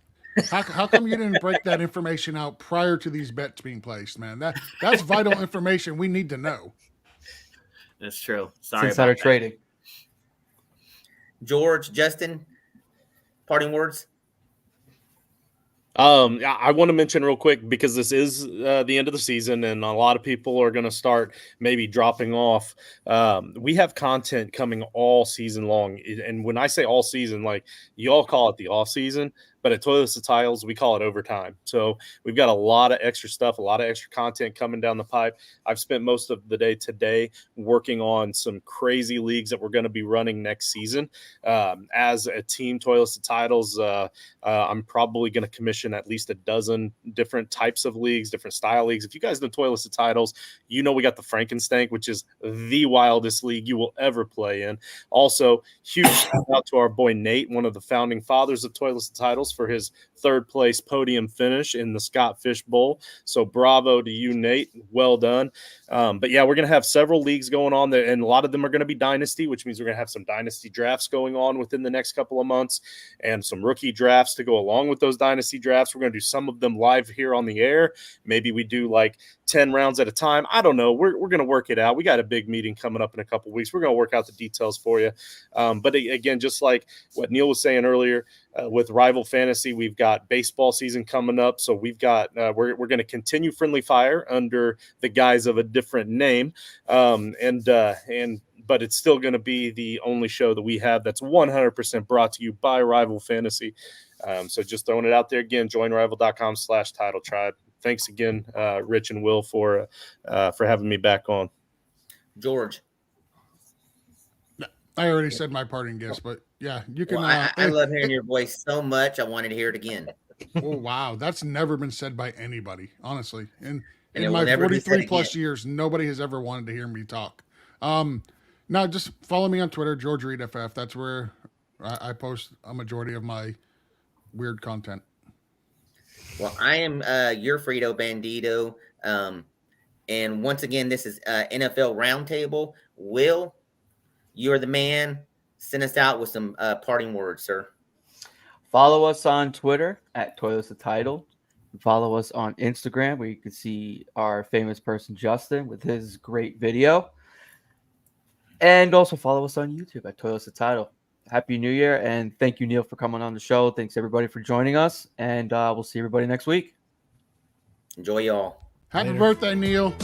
B: How come you didn't break that information out prior to these bets being placed, man? That's vital information we need to know.
F: That's true. Sorry
C: Insider
F: about
C: trading.
A: George, Justin, parting words?
D: I want to mention real quick, because this is the end of the season and a lot of people are going to start maybe dropping off. We have content coming all season long. And when I say all season, like, you all call it the off season, but at Toilets and Tiles, we call it overtime. So we've got a lot of extra stuff, a lot of extra content coming down the pipe. I've spent most of the day today working on some crazy leagues that we're going to be running next season. As a team, Toilets and Titles, I'm probably going to commission at least a dozen different types of leagues, different style leagues. If you guys know Toilets and Titles, you know we got the Frankenstank, which is the wildest league you will ever play in. Also, huge shout out to our boy Nate, one of the founding fathers of Toilets and Titles, for his third place podium finish in the Scott Fish Bowl. So bravo to you, Nate. Well done. But yeah, we're going to have several leagues going on there, and a lot of them are going to be dynasty, which means we're going to have some dynasty drafts going on within the next couple of months, and some rookie drafts to go along with those dynasty drafts. We're going to do some of them live here on the air. Maybe we do like 10 rounds at a time. I don't know. We're going to work it out. We got a big meeting coming up in a couple of weeks. We're going to work out the details for you. But again, just like what Neil was saying earlier, with Rival Fantasy, we've got baseball season coming up. So we've got, we're going to continue Friendly Fire under the guise of a different name. But it's still going to be the only show that we have that's 100% brought to you by Rival Fantasy. So just throwing it out there again, joinrival.com/title tribe. Thanks again, Rich and Will, for having me back on.
A: George.
B: I already said my parting gifts, but yeah, you can.
A: Well, I love hearing your voice so much. I wanted to hear it again.
B: Oh, wow. That's never been said by anybody, honestly. In
A: it
B: my
A: will never be said
B: 43 plus
A: again.
B: years, nobody has ever wanted to hear me talk. Now just follow me on Twitter, George Reed FF. That's where I post a majority of my weird content.
A: Well, I am your Frito Bandito. And once again, this is NFL Roundtable. Will, you're the man. Send us out with some parting words, sir.
C: Follow us on Twitter at Toilets the Title. Follow us on Instagram, where you can see our famous person Justin with his great video. And also follow us on YouTube at Toilets the Title. Happy New Year, and thank you, Neil, for coming on the show. Thanks everybody for joining us, and we'll see everybody next week.
A: Enjoy y'all.
B: Happy birthday, Neil.